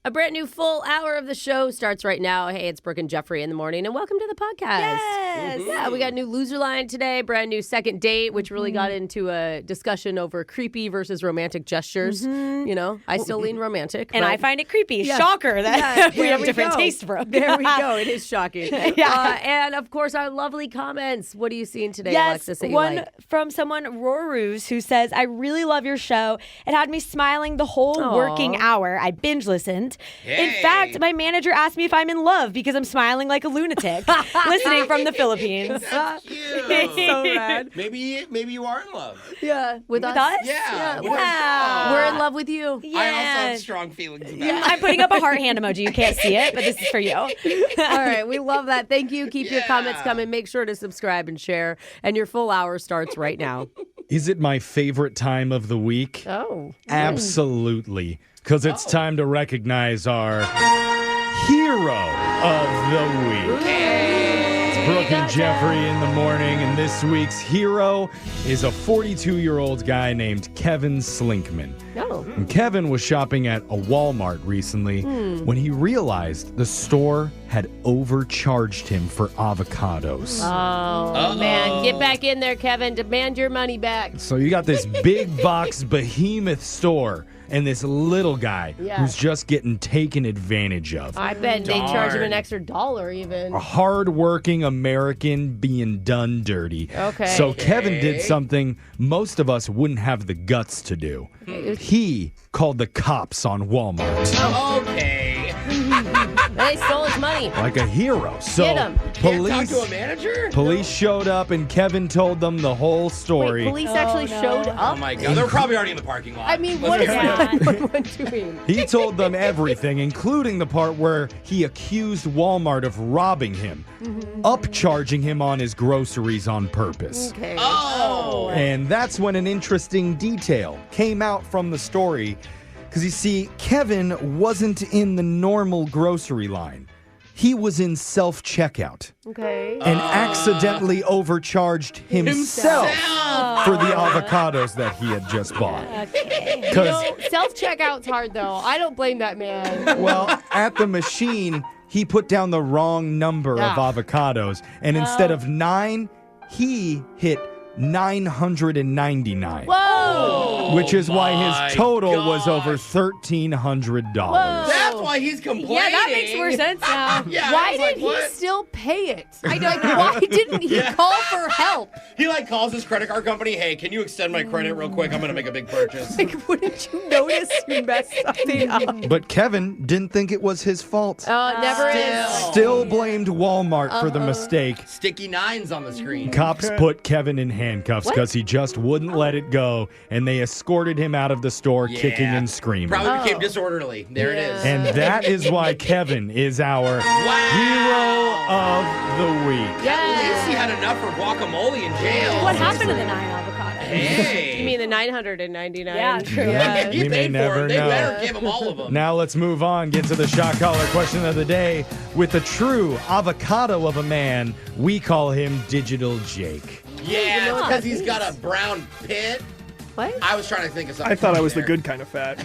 A brand new full hour of the show starts right now. Hey, it's Brooke and Jeffrey in the morning, and welcome to the podcast. Yes. Yeah, we got a new loser line today, brand new second date, which really got into a discussion over creepy versus romantic gestures. You know, I still lean romantic. And I find it creepy. Yeah. Shocker that we have we different go. tastes, Brooke. There we go. It is shocking. Yeah. And, of course, our lovely comments. What are you seeing today, Yes, Alexis, that you one like? from someone, Rorus, who says, I really love your show. It had me smiling the whole working hour. I binge listened. In fact, my manager asked me if I'm in love because I'm smiling like a lunatic. Listening from the Philippines. That's cute. So rad. Maybe you are in love. Yeah. With us? Yeah. We're in love with you. Yeah. I also have strong feelings about it. I'm putting up a heart hand emoji. You can't see it, but this is for you. All right. We love that. Thank you. Keep your comments coming. Make sure to subscribe and share. And your full hour starts right now. Is it my favorite time of the week? Oh. Absolutely. Because it's time to recognize our hero of the week. It's Brooke and Jeffrey in the morning, and this week's hero is a 42-year-old guy named Kevin Slinkman. No. And Kevin was shopping at a Walmart recently when he realized the store had overcharged him for avocados. Oh, man. Get back in there, Kevin. Demand your money back. So you got this big box behemoth store and this little guy who's just getting taken advantage of. I bet they charge him an extra $1 even. A hard-working American being done dirty. Okay. So Kevin did something most of us wouldn't have the guts to do. He called the cops on Walmart. Okay. They stole his money. Like a hero. So Get him. Can't talk to a manager? police showed up and Kevin told them the whole story. Wait, police actually showed up? Oh my god. They're probably already in the parking lot. I mean, Let's what be is honest. 911 doing? He told them everything, including the part where he accused Walmart of robbing him, upcharging him on his groceries on purpose. Okay. Oh. And that's when an interesting detail came out from the story. Because you see, Kevin wasn't in the normal grocery line. He was in self-checkout Okay. and accidentally overcharged himself for the avocados that he had just bought. Okay. Because, Self-checkout's hard, though. I don't blame that man. well, at the machine, he put down the wrong number of avocados. And instead of 9, he hit 999. Whoa! Which is why my his total was gosh. over $1,300. That's why he's complaining. Yeah, that makes more sense now. Yeah, I Why was did like, he what? still pay it? I don't know. Why didn't he call for help? He calls his credit card company, hey, can you extend my credit real quick? I'm going to make a big purchase. Like, wouldn't you notice you messed something up? But Kevin didn't think it was his fault. Oh, it never is. Still blamed Walmart for the mistake. Sticky 9s on the screen. Cops put Kevin in handcuffs because he just wouldn't let it go, and they escorted him out of the store kicking and screaming. Probably became disorderly. There it is. And that is why Kevin is our hero of the week. At least he had enough for guacamole in jail. What happened to the 9 avocados? Hey. You mean the 999? Yeah, true. Yeah. He We may paid for never them. They know. better give him all of them. Now let's move on, get to the shot collar question of the day. With the true avocado of a man, we call him Digital Jake. Yeah, it's because he's got a brown pit. What? I was trying to think of something. I thought I was there. the good kind of fat.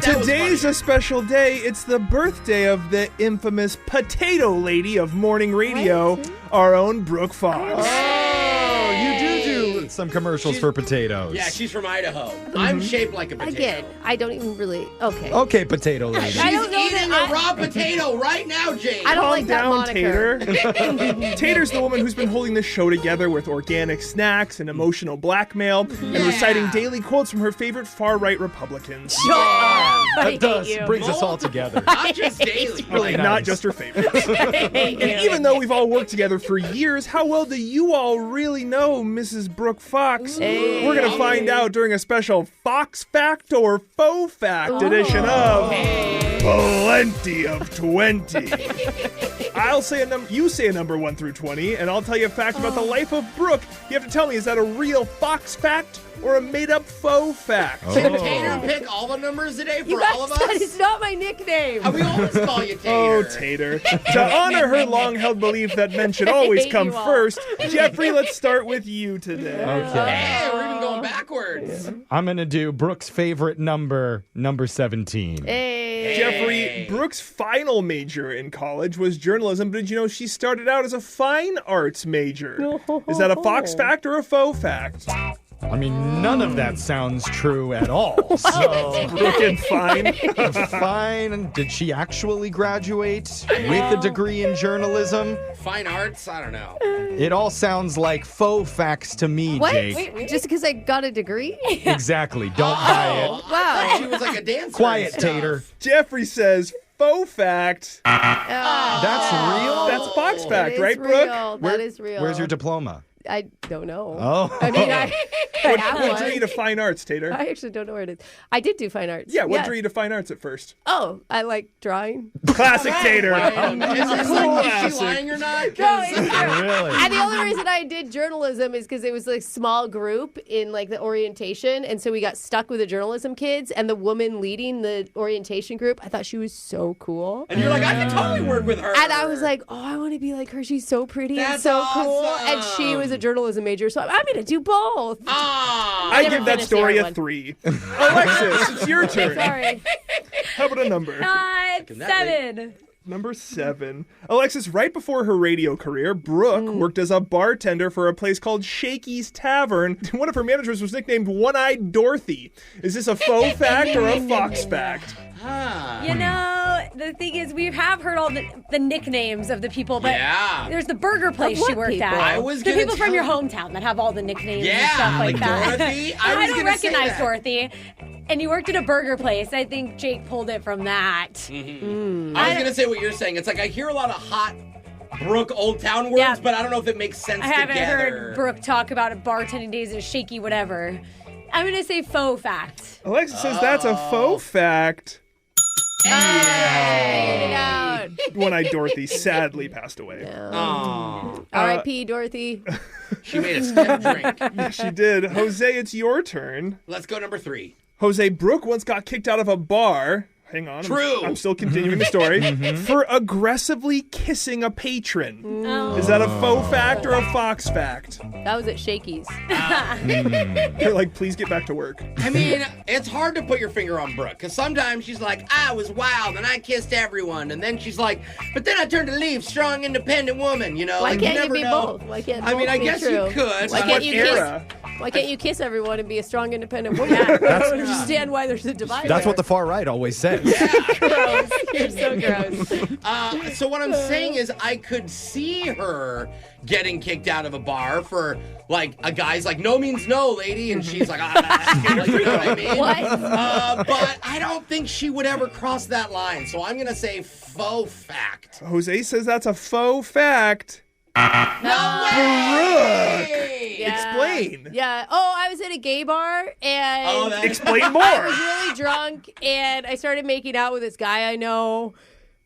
Today's a special day. It's the birthday of the infamous potato lady of morning radio, our own Brooke Fox. Oh, you do some commercials for potatoes. Yeah, she's from Idaho. I'm shaped like a potato. Again, I don't even really. Okay. Okay, potato lady. She's I don't know eating that a raw potato right now, Jake. I don't Calm like that down, moniker. Tater. Tater's the woman who's been holding the show together with organic snacks and emotional blackmail and reciting daily quotes from her favorite far-right Republicans. Shut up. I That hate does you. brings us all together. Not just daily. Really, nice. not just her favorites. I hate And you. even though we've all worked together for years, how well do you all really know Mrs. Brooke Fox? We're going to find out during a special Fox Fact or Faux Fact edition of Plenty of 20. I'll say a number, you say a number 1 through 20, and I'll tell you a fact about the life of Brooke. You have to tell me, is that a real Fox fact or a made-up faux fact? Did Tater pick all the numbers today for You all guys of said us? it's not my nickname. We always call you Tater. Oh, Tater. To honor her long-held belief that men should always hate come you all. first, Jeffrey, let's start with you today. Okay. Hey, we're even going backwards. I'm going to do Brooke's favorite number 17. Hey. Jeffrey, Brooke's final major in college was journalism, but did you know she started out as a fine arts major? Is that a Fox fact or a faux fact? I mean, none of that sounds true at all. So, Brooke and fine. fine. Did she actually graduate with a degree in journalism? Fine arts? I don't know. It all sounds like faux facts to me, What? Jake. Wait, just because I got a degree? Exactly. Don't buy it. Wow. She was like a dancer. Quiet, and stuff. Tater. Jeffrey says faux fact. That's real? That's Fox That fact, is right, Brooke? real. Where- That is real. Where's your diploma? I don't know. Oh. I mean, I have What one. drew you to fine arts, Tater? I actually don't know where it is. I did do fine arts. Yeah, what drew you to fine arts at first? Oh, I like drawing. Classic Tater. Is she Classic. lying or not? Really? And the only reason I did journalism is because it was like a small group in like the orientation, and so we got stuck with the journalism kids, and the woman leading the orientation group, I thought she was so cool. And you're like, I could totally work with her. And I was like, oh, I want to be like her. She's so pretty and That's so cool. awesome. And she was a journalism major, so I'm going to do both. Ah. I never give that finished the story art a one. 3. Alexis, it's your turn. Sorry. How about a number? 7. Number 7. Alexis, right before her radio career, Brooke worked as a bartender for a place called Shakey's Tavern. One of her managers was nicknamed One-Eyed Dorothy. Is this a faux fact or a Fox fact? You know, the thing is, we have heard all the nicknames of the people, but Yeah. there's the burger place what she worked people? at. I was the gonna people from tell your you. hometown that have all the nicknames Yeah, and stuff like like that. Dorothy. I was don't gonna say recognize that. Dorothy. And you worked at a burger place. I think Jake pulled it from that. I was going to say what you're saying. It's like I hear a lot of hot Brooke Old Town words, Yeah. but I don't know if it makes sense I haven't together. heard Brooke talk about bartending days and shaky whatever. I'm going to say faux fact. Alexis says that's a faux fact. Figured it out. One-Eyed Dorothy sadly passed away. Aw. R.I.P. Dorothy. She made a stiff drink. She did. Jose, it's your turn. Let's go number 3. Jose, Brooke once got kicked out of a bar. Hang on. True. I'm still continuing the story. For aggressively kissing a patron. Is that a faux fact or a Fox fact? That was at Shakey's. They're like, please get back to work. I mean, it's hard to put your finger on Brooke, because sometimes she's like, I was wild and I kissed everyone. And then she's like, but then I turned to leave, strong, independent woman, you know? Why like, can't you never be know. both? Why can't I mean, both I be guess true? you could. Why but- can't you era? Why can't you kiss everyone and be a strong, independent woman? I don't understand why there's a divide. That's there. what the far right always says. Gross. You're so gross. So what I'm saying is I could see her getting kicked out of a bar for, like, a guy's like, no means no, lady. And she's like, like, you know what I mean? What? But I don't think she would ever cross that line. So I'm going to say faux fact. Jose says that's a faux fact. No way! Yeah. Explain. Yeah. Oh, I was at a gay bar and Oh, that- Explain I was more. really drunk and I started making out with this guy I know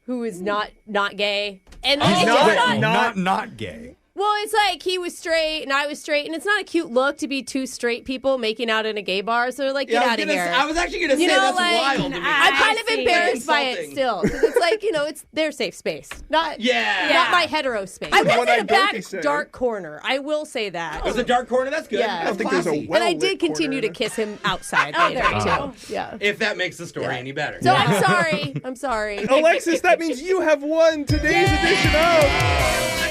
who is not gay. And it's just Not gay. well, it's like he was straight and I was straight, and it's not a cute look to be two straight people making out in a gay bar. So they're like, Yeah, get out of here. I was actually going to say You know, that's like, wild to me. I'm kind I of see. embarrassed by it Insulting. still, because it's like, you know, it's their safe space, not Yeah. not my hetero space. I What was in One-Eyed a back Dorothy say? dark corner. I will say that. It was a dark corner. That's good. Yeah. I That's don't think there's a classy. well- And I did well-lit continue to corner. kiss him outside Oh, later there you go. too. Yeah. If that makes the story any better. So I'm sorry. I'm sorry. Alexis, that means you have won today's edition of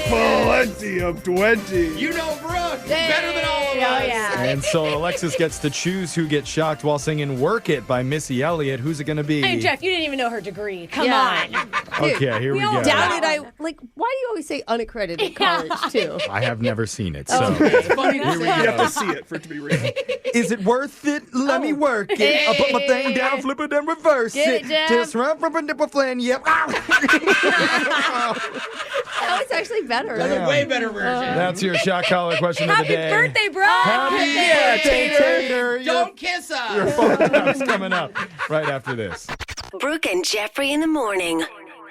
Plenty of 20. You know Brooke better than all of us. Oh, yeah. And so Alexis gets to choose who gets shocked while singing Work It by Missy Elliott. Who's it going to be? Hey, Jeff, you didn't even know her degree. Come Yeah. on. Okay, here we all go. Doubted I like. Why do you always say unaccredited college too? I have never seen it, so. It's funny to You say. have to see it for it to be real. Is it worth it? Let me work it. I'll put my thing down, flip it, and reverse Get it, Jeff. Just run from a nipple flame, yep. That was actually better. That's a way better version. That's your shot collar question of the Happy day. birthday, bro. Happy birthday, Tater. Your Don't kiss us. phone tap's coming up right after this. Brooke and Jeffrey in the morning.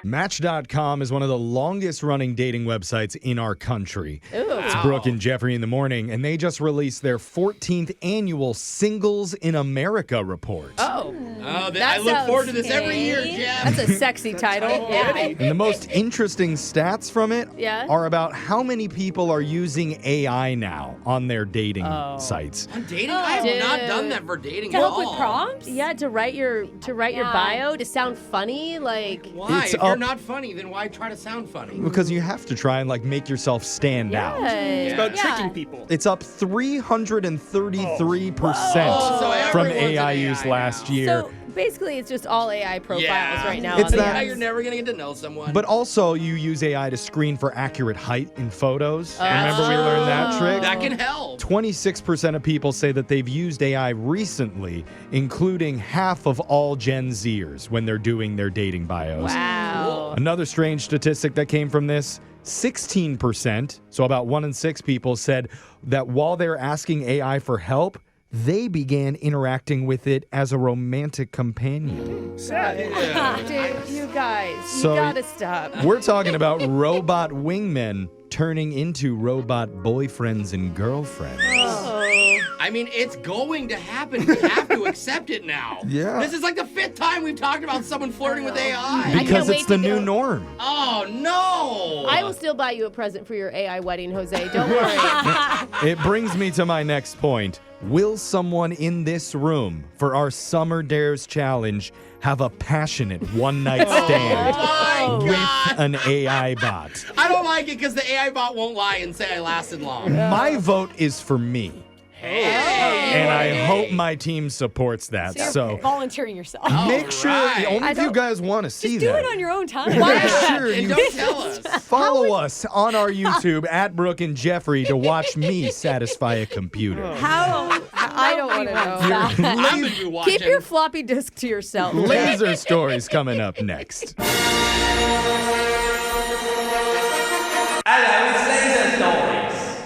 Match.com is one of the longest running dating websites in our country. It's Brooke and Jeffrey in the morning, and they just released their 14th annual Singles in America report. I look forward to this every year, Jeff. That's a sexy title. And the most interesting stats from it are about how many people are using AI now on their dating sites. On dating? I have not done that for dating To at help all. with prompts? Yeah, to write your bio, to sound funny, like. Why? It's If you're up- not funny, then why try to sound funny? Because you have to try and make yourself stand out. It's about Yeah. tricking people. It's up 333% So from everyone's AI an use AI last now. year. So basically, it's just all AI profiles right now. It's on the that- Now apps. you're never going to get to know someone. But also, you use AI to screen for accurate height in photos. Remember we learned that trick? that can help. 26% of people say that they've used AI recently, including half of all Gen Zers when they're doing their dating bios. Wow. Another strange statistic that came from this, 16%, so about 1 in 6 people said that while they're asking AI for help, they began interacting with it as a romantic companion. Dude, you guys, So- you gotta stop. We're talking about robot wingmen turning into robot boyfriends and girlfriends. I mean, it's going to happen. We have to accept it now. Yeah. This is like the 5th time we've talked about someone flirting with AI. Because wait it's the to new go. norm. Oh, no. I will still buy you a present for your AI wedding, Jose. Don't worry. It brings me to my next point. Will someone in this room for our Summer Dares challenge have a passionate one-night stand Oh, my with God. an AI bot? I don't like it because the AI bot won't lie and say I lasted long. My vote is for me. And I hope my team supports that. So Volunteering yourself. make sure, right. only if you guys want to see Do that. it on your own time. Make sure And you don't tell us. follow us on our YouTube at Brooke and Jeffrey to watch me satisfy a computer. How? I don't want to know. I'm going to be watching. Keep your floppy disk to yourself. Laser stories coming up next.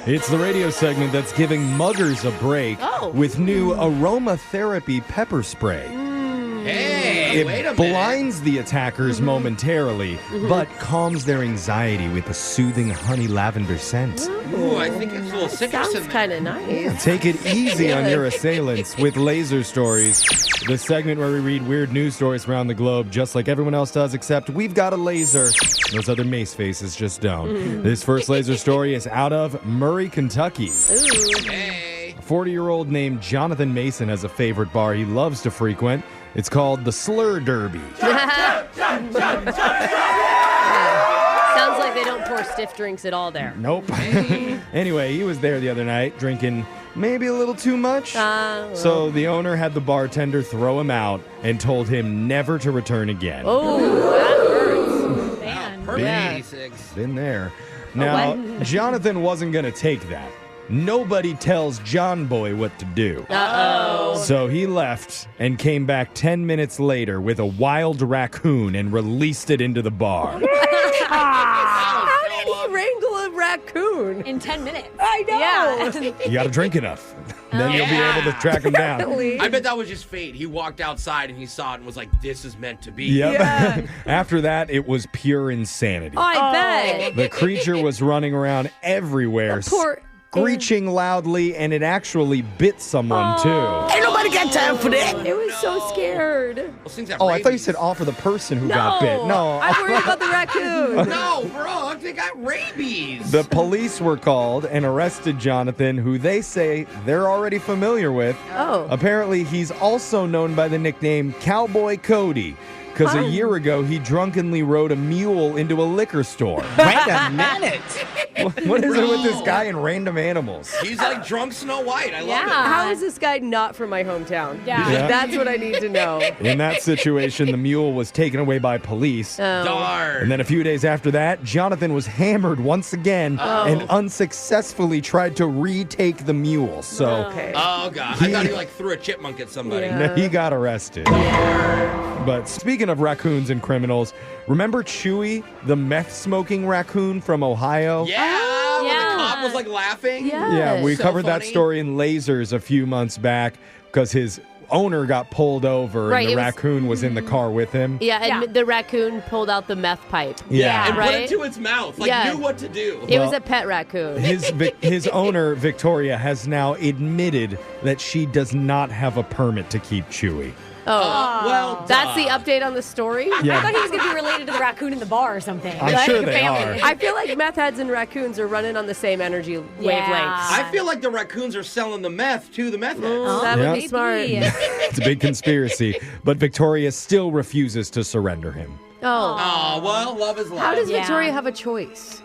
It's the radio segment that's giving muggers a break with new aromatherapy pepper spray. Hey, wait a It minute. blinds the attackers momentarily, but calms their anxiety with a soothing honey lavender scent. Ooh, I think it's a little citrus in Sounds there. kind of nice. Take it easy on your assailants with Laser Stories, the segment where we read weird news stories around the globe, just like everyone else does, except we've got a laser. Those other mace faces just don't. This first laser story is out of Murray, Kentucky. Hey. A 40-year-old named Jonathan Mason has a favorite bar he loves to frequent. It's called the Slur Derby. Sounds like they don't pour stiff drinks at all there. Nope. Anyway, he was there the other night drinking maybe a little too much. So the owner had the bartender throw him out and told him never to return again. Oh, that hurts. Man. Perfect Yeah. 86. Been there. Now, Jonathan wasn't going to take that. Nobody tells John Boy what to do. Uh-oh. So he left and came back 10 minutes later with a wild raccoon and released it into the bar. How did he wrangle a raccoon? In 10 minutes. I know. Yeah. You got to drink enough. Then you'll be able to track him down. I bet that was just fate. He walked outside and he saw it and was like, this is meant to be. Yep. Yeah. After that, it was pure insanity. I bet. The creature was running around everywhere, Poor. screeching loudly, and it actually bit someone, too. Ain't nobody got time for that. It was so scared. Those things have Oh, I thought you rabies. said all for the person who got bit. No. I'm worried about the raccoon. No, Brooke, they got rabies. The police were called and arrested Jonathan, who they say they're already familiar with. Oh. Apparently, he's also known by the nickname Cowboy Cody, because a year ago he drunkenly rode a mule into a liquor store. Wait a minute. What is it with this guy and random animals? He's like drunk Snow White. I love Yeah. How is this guy not from my hometown? Yeah. Yeah. That's what I need to know. In that situation, the mule was taken away by police. it. Darn. And then a few days after that, Jonathan was hammered once again and unsuccessfully tried to retake the mule. So Okay. Oh, God. I thought he like threw a chipmunk at somebody. Yeah. he got arrested. But speaking of raccoons and criminals, remember Chewy, the meth-smoking raccoon from Ohio? Yeah, when the Yeah. cop was like laughing. Yeah. Yeah, we So covered that funny. story in Lasers a few months back because his owner got pulled over Right, and the it was- raccoon was in the car with him. Yeah, and Yeah. the raccoon pulled out the meth pipe. Yeah. And put Right? it to its mouth. Like, Yeah. knew what to do. It was Well, a pet raccoon. His owner, Victoria, has now admitted that she does not have a permit to keep Chewy. Well, That's the update on the story? I Yeah, thought he was going to be related to the raccoon in the bar or something. I'm Like, sure they family. are. I feel like meth heads and raccoons are running on the same energy wavelengths. I feel like the raccoons are selling the meth to the meth heads. That would Yeah. be smart. it's a big conspiracy, but Victoria still refuses to surrender him. Oh. Oh, well, love is life. How does Yeah. Victoria have a choice?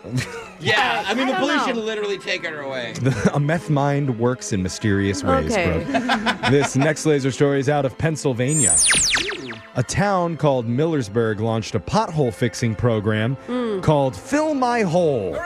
Yeah, I mean, the don't police know. should literally take her away. A meth mind works in mysterious ways, Okay. Brooke. This next laser story is out of Pennsylvania. A town called Millersburg launched a pothole fixing program called Fill My Hole.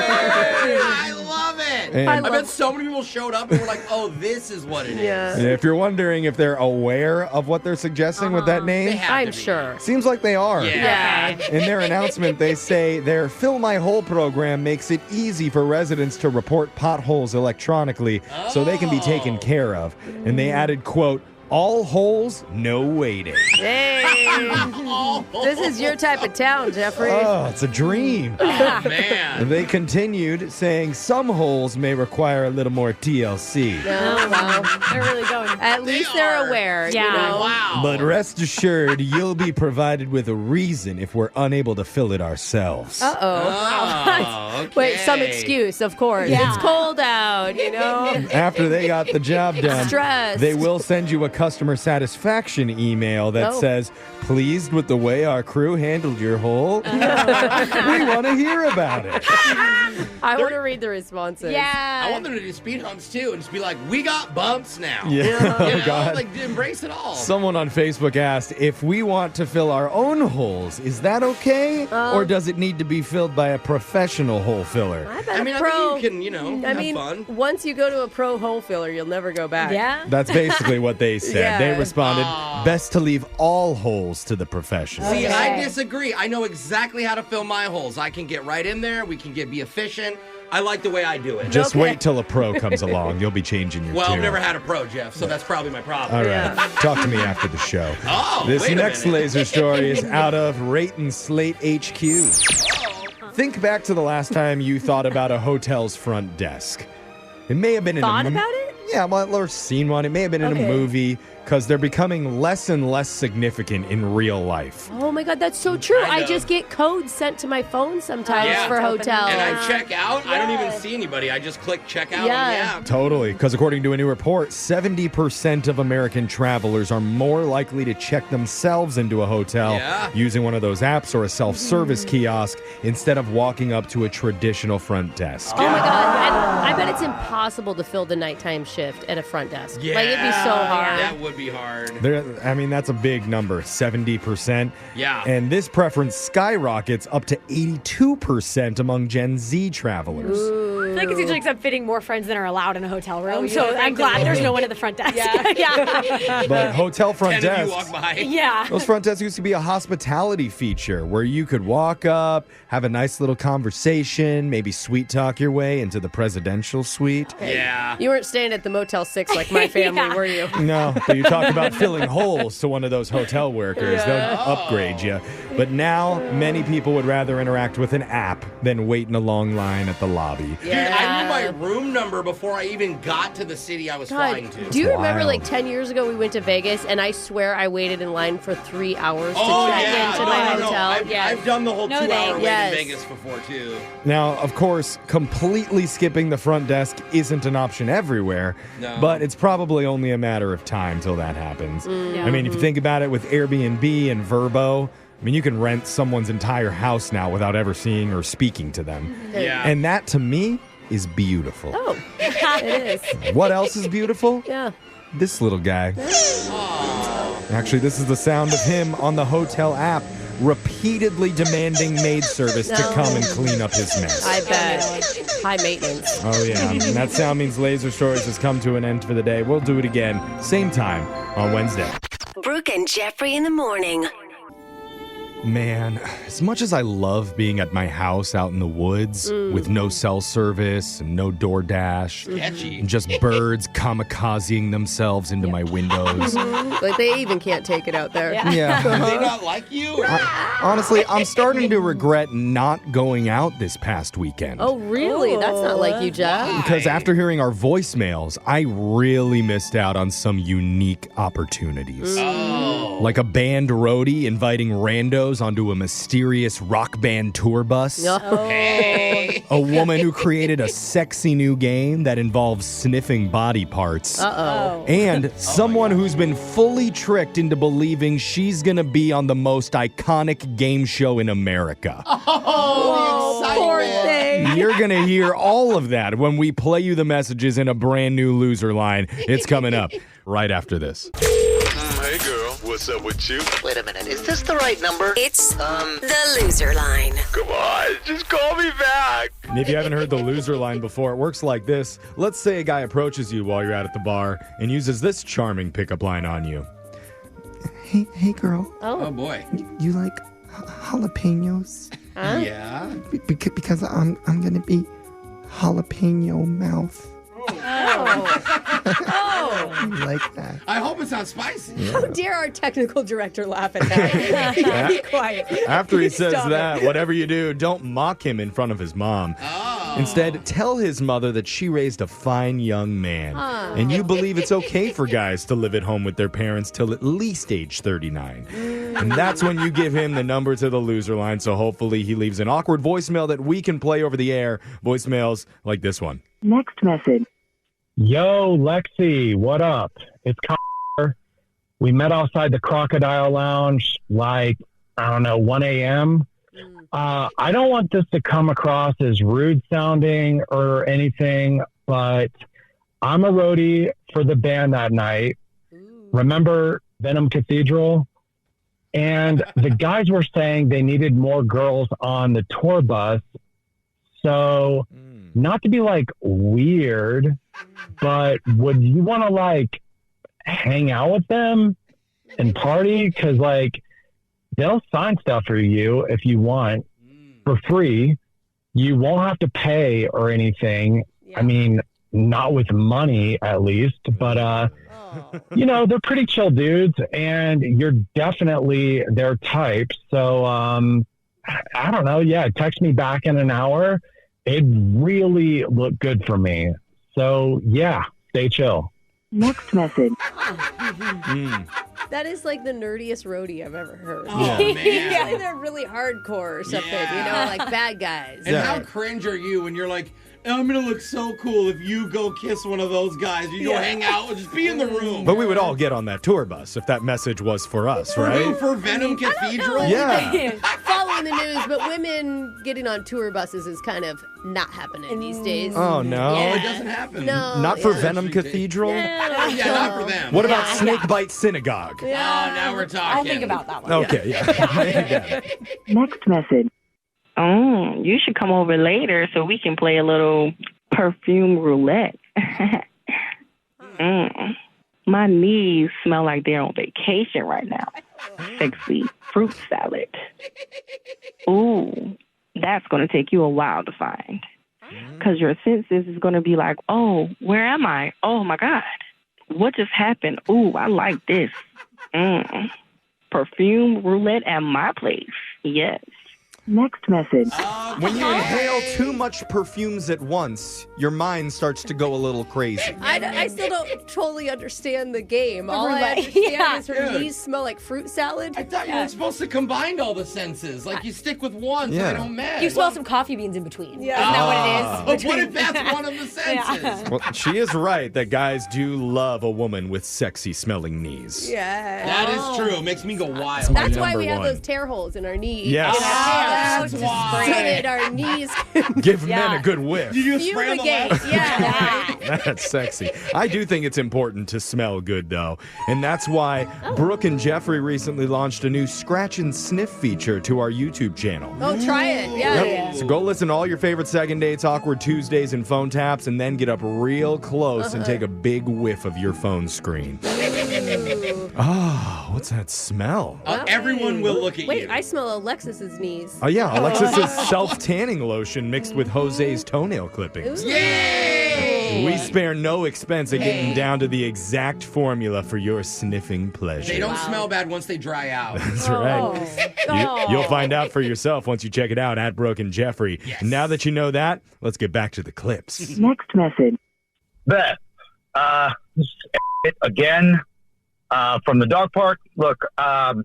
I love it. And- I bet so many people showed up and were like, oh, this is what it is. Yeah. And if you're wondering if they're aware of what they're suggesting with that They name, have I'm to be. sure. seems like they are. Yeah. In their announcement, they say their Fill My Hole program makes it easy for residents to report potholes electronically so they can be taken care of. And they added, quote, all holes, no waiting. Hey. This is your type of town, Jeffrey. Oh, it's a dream. Oh, man. They continued saying some holes may require a little more TLC. Oh, wow. They're really going. At least they're are. aware. Yeah. You know? Wow. But rest assured, you'll be provided with a reason if we're unable to fill it ourselves. Uh-oh. Oh, okay. Wait, some excuse, of course. Yeah. It's cold out, you know? After they got the job done, Stressed. they will send you a customer satisfaction email that Oh. says, pleased with the way our crew handled your hole? We want to hear about it. I want to read the responses. Yeah. I want them to do speed humps too and just be like, we got bumps now. Yeah. You know, Oh, God. like embrace it all. Someone on Facebook asked, if we want to fill our own holes, is that okay? Or does it need to be filled by a professional hole filler? I bet I mean, a I pro. think you can, you know, I have mean, fun. once you go to a pro hole filler, you'll never go back. Yeah. That's basically what they said. Yeah. They responded, best to leave all holes to the professionals. See, Okay. I disagree. I know exactly how to fill my holes. I can get right in there. We can be efficient. I like the way I do it. Just Okay. wait till a pro comes along. You'll be changing your Well, tune. I've never had a pro, Jeff, so that's probably my problem. All right. Talk to me after the show. Oh, This wait a next minute. laser story is out of Rate and Slate HQ. Think back to the last time you thought about a hotel's front desk. It may have been in Thought a about it? Yeah, well, or seen one. It may have been in Okay. a movie because they're becoming less and less significant in real life. Oh my God, that's so true. I I know. just get codes sent to my phone sometimes Yeah. for hotels. And I check out. I don't even see anybody. I just click check out on the Yeah. app. Totally, because according to a new report, 70% of American travelers are more likely to check themselves into a hotel Yeah. using one of those apps or a self-service kiosk instead of walking up to a traditional front desk. Oh my God. And I bet it's impossible to fill the nighttime shift at a front desk. Yeah. Like, it'd be so hard. That would be hard. That's a big number, 70%. Yeah. And this preference skyrockets up to 82% among Gen Z travelers. I feel like it's usually because I'm fitting more friends than are allowed in a hotel room. Oh, So yeah. I'm glad there's no one at the front desk. Yeah. But hotel front 10 of you desks. walk by. Yeah. Those front desks used to be a hospitality feature where you could walk up, have a nice little conversation, maybe sweet talk your way into the presidential suite. Yeah. You weren't staying at the Motel 6 like my family, Yeah. were you? No, but you talk about filling holes to one of those hotel workers. They'll upgrade you. But now, many people would rather interact with an app than wait in a long line at the lobby. Dude, I knew my room number before I even got to the city I was flying to. Do you remember wild. like 10 years ago we went to Vegas and I swear I waited in line for 3 hours to Oh, check yeah. into No, my no, no. hotel? I've done the whole No 2 hour thanks. wait Yes. in Vegas before, too. Now, of course, completely skipping the front desk isn't an option everywhere, No. but it's probably only a matter of time till that happens. I mean, if you think about it with Airbnb and Vrbo, I mean, you can rent someone's entire house now without ever seeing or speaking to them. Yeah. And that, to me, is beautiful. Oh, it is. What else is beautiful? Yeah. This little guy. Actually, this is the sound of him on the hotel app repeatedly demanding maid service to come and clean up his mess. I bet. High maintenance. Oh, yeah. And that sound means Laser Stories has come to an end for the day. We'll do it again, same time on Wednesday. Brooke and Jeffrey in the morning. Man, as much as I love being at my house out in the woods with no cell service and no DoorDash, Sketchy. and just birds kamikazing themselves into my windows. Like they even can't take it out there. Yeah. Do they not like you? Honestly, I'm starting to regret not going out this past weekend. Oh, really? That's not like you, Jeff. Because after hearing our voicemails, I really missed out on some unique opportunities. Oh. Like a band roadie inviting randos onto a mysterious rock band tour bus. Hey. A woman who created a sexy new game that involves sniffing body parts. Uh-oh. And someone who's been fully tricked into believing she's going to be on the most iconic game show in America. Oh, the Poor excitement. thing. You're going to hear all of that when we play you the messages in a brand new loser line. It's coming up right after this. Hey girl, what's up with you? Wait a minute, is this the right number? It's the loser line. Come on, just call me back. And if you haven't heard the loser line before, it works like this. Let's say a guy approaches you while you're out at the bar and uses this charming pickup line on you. Hey girl, Oh, boy. you like jalapenos? Yeah. Because I'm gonna be jalapeno mouth. Oh. You like that? I hope it's not spicy. How dare our technical director laugh at that? You gotta be quiet. After he says Stop that, it. whatever you do, don't mock him in front of his mom. Oh. Instead, tell his mother that she raised a fine young man. And you believe it's okay for guys to live at home with their parents till at least age 39. And that's when you give him the number to the loser line, so hopefully he leaves an awkward voicemail that we can play over the air. Voicemails like this one. Next message. Yo, Lexi, what up? It's Connor. We met outside the Crocodile Lounge like, 1 a.m. I don't want this to come across as rude sounding or anything, but I'm a roadie for the band that night. Remember Venom Cathedral? And the guys were saying they needed more girls on the tour bus. So, not to be like weird, but would you want to like hang out with them and party? Because like they'll sign stuff for you if you want for free. You won't have to pay or anything. Yeah. I mean, not with money at least, but they're pretty chill dudes and you're definitely their type. So I don't know. Yeah, text me back in an hour. It'd really look good for me. So, yeah, stay chill. Next message. That is like the nerdiest roadie I've ever heard. Oh, man. It's like they're really hardcore or something, like bad guys. And how cringe are you when you're like, I'm going to look so cool if you go kiss one of those guys. You go hang out, just be in the room. But we would all get on that tour bus if that message was for us, right? For Venom Cathedral? Yeah. Following the news, but women getting on tour buses is kind of not happening these days. Oh, no. Oh, it doesn't happen. No. Not for yeah. Venom Cathedral? Yeah, not for them. What about Snakebite Synagogue? Oh, now we're talking. I'll think about that one. Okay, yeah. Next message. Oh, you should come over later so we can play a little perfume roulette. My knees smell like they're on vacation right now. Sexy fruit salad. Ooh, that's going to take you a while to find. Because your senses is going to be like, oh, where am I? Oh, my God. What just happened? Ooh, I like this. Perfume roulette at my place. Yes. Next message. When you inhale too much perfumes at once, your mind starts to go a little crazy. I still don't totally understand the game. All I Roulette. understand Yeah. is her knees smell like fruit salad. I thought you were supposed to combine all the senses. Like you stick with one so Yeah. they don't match. You smell some coffee beans in between. Yeah. Isn't that what it is? But what if that's one of the senses? Well, she is right that guys do love a woman with sexy smelling knees. Yeah. That is true. It makes me go wild. That's why we Number have one. those tear holes in our knees. Yes. In our pants. That's why. So that our knees can Give men a good whiff. You spray on the fumigate. left? Yeah. That's sexy. I do think it's important to smell good, though. And that's why Brooke and Jeffrey recently launched a new scratch and sniff feature to our YouTube channel. Oh, try it. Yeah. Yep. So go listen to all your favorite second dates, awkward Tuesdays, and phone taps, and then get up real close and take a big whiff of your phone screen. Oh, what's that smell? Everyone will look at you. Wait, I smell Alexis's knees. Oh, yeah, Alexis's self-tanning lotion mixed with Jose's toenail clippings. Yay! We spare no expense at getting down to the exact formula for your sniffing pleasure. They don't smell bad once they dry out. That's right. You'll find out for yourself once you check it out at Brooke and Jeffrey. Yes. Now that you know that, let's get back to the clips. Next message. Beth, this is again from the dog park. Look, I'm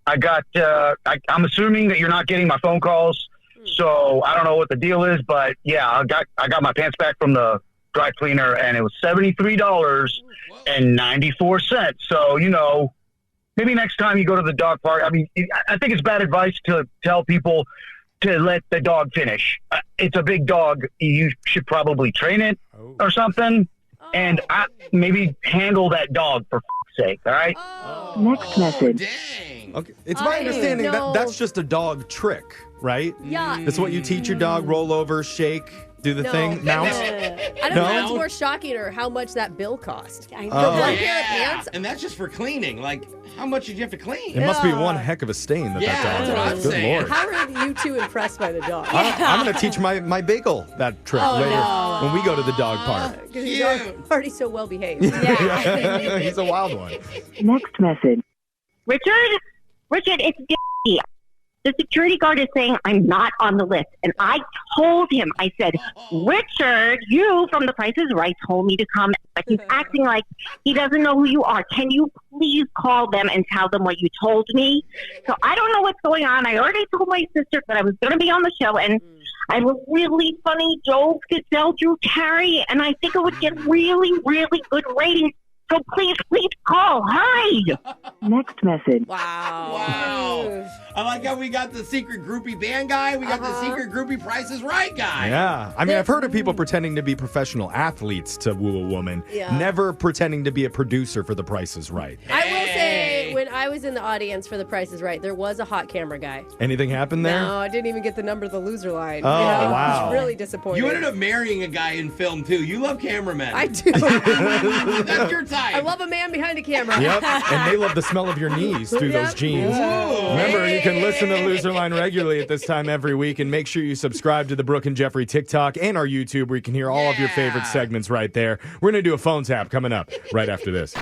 assuming that you're not getting my phone calls, so I don't know what the deal is, but yeah, I got my pants back from the dry cleaner, and it was $73.94. So, maybe next time you go to the dog park, I mean, I think it's bad advice to tell people to let the dog finish. It's a big dog. You should probably train it or something, and maybe handle that dog for sake, all right? Next message. Dang. Okay. It's my understanding that that's just a dog trick, right? Yeah. That's what you teach your dog, roll over, shake, do the thing, mouse. I don't know what's more shocking or how much that bill cost. I know. For one pair of pants? And that's just for cleaning. Like, how much did you have to clean? It must be one heck of a stain that Yeah, dog that's what I'm has. Good saying. Lord. How are you two impressed by the dog? I'm going to teach my bagel that trick later when we go to the dog park. Because he's already so well behaved. He's a wild one. Next message. Richard, it's Dee. The security guard is saying I'm not on the list. And I told him, I said, Richard, you from The Price is Right told me to come. But he's acting like he doesn't know who you are. Can you please call them and tell them what you told me? So I don't know what's going on. I already told my sister that I was going to be on the show. And I have a really funny joke to tell Drew Carey. And I think it would get really, really good ratings. So please call. Hurry. Next message. Wow. I like how we got the secret groupie band guy. We got the secret groupie Price is Right guy. Yeah. I mean, I've heard of people pretending to be professional athletes to woo a woman, never pretending to be a producer for The Price is Right. I will say, when I was in the audience for The Price is Right, there was a hot camera guy. Anything happened there? No, I didn't even get the number of the loser line. Oh, wow. I was really disappointed. You ended up marrying a guy in film, too. You love cameramen. I do. That's your type. I love a man behind a camera. Yep. And they love the smell of your knees through those jeans. Remember, you can listen to Loser Line regularly at this time every week, and make sure you subscribe to the Brooke and Jeffrey TikTok and our YouTube, where you can hear all of your favorite segments right there. We're going to do a phone tap coming up right after this.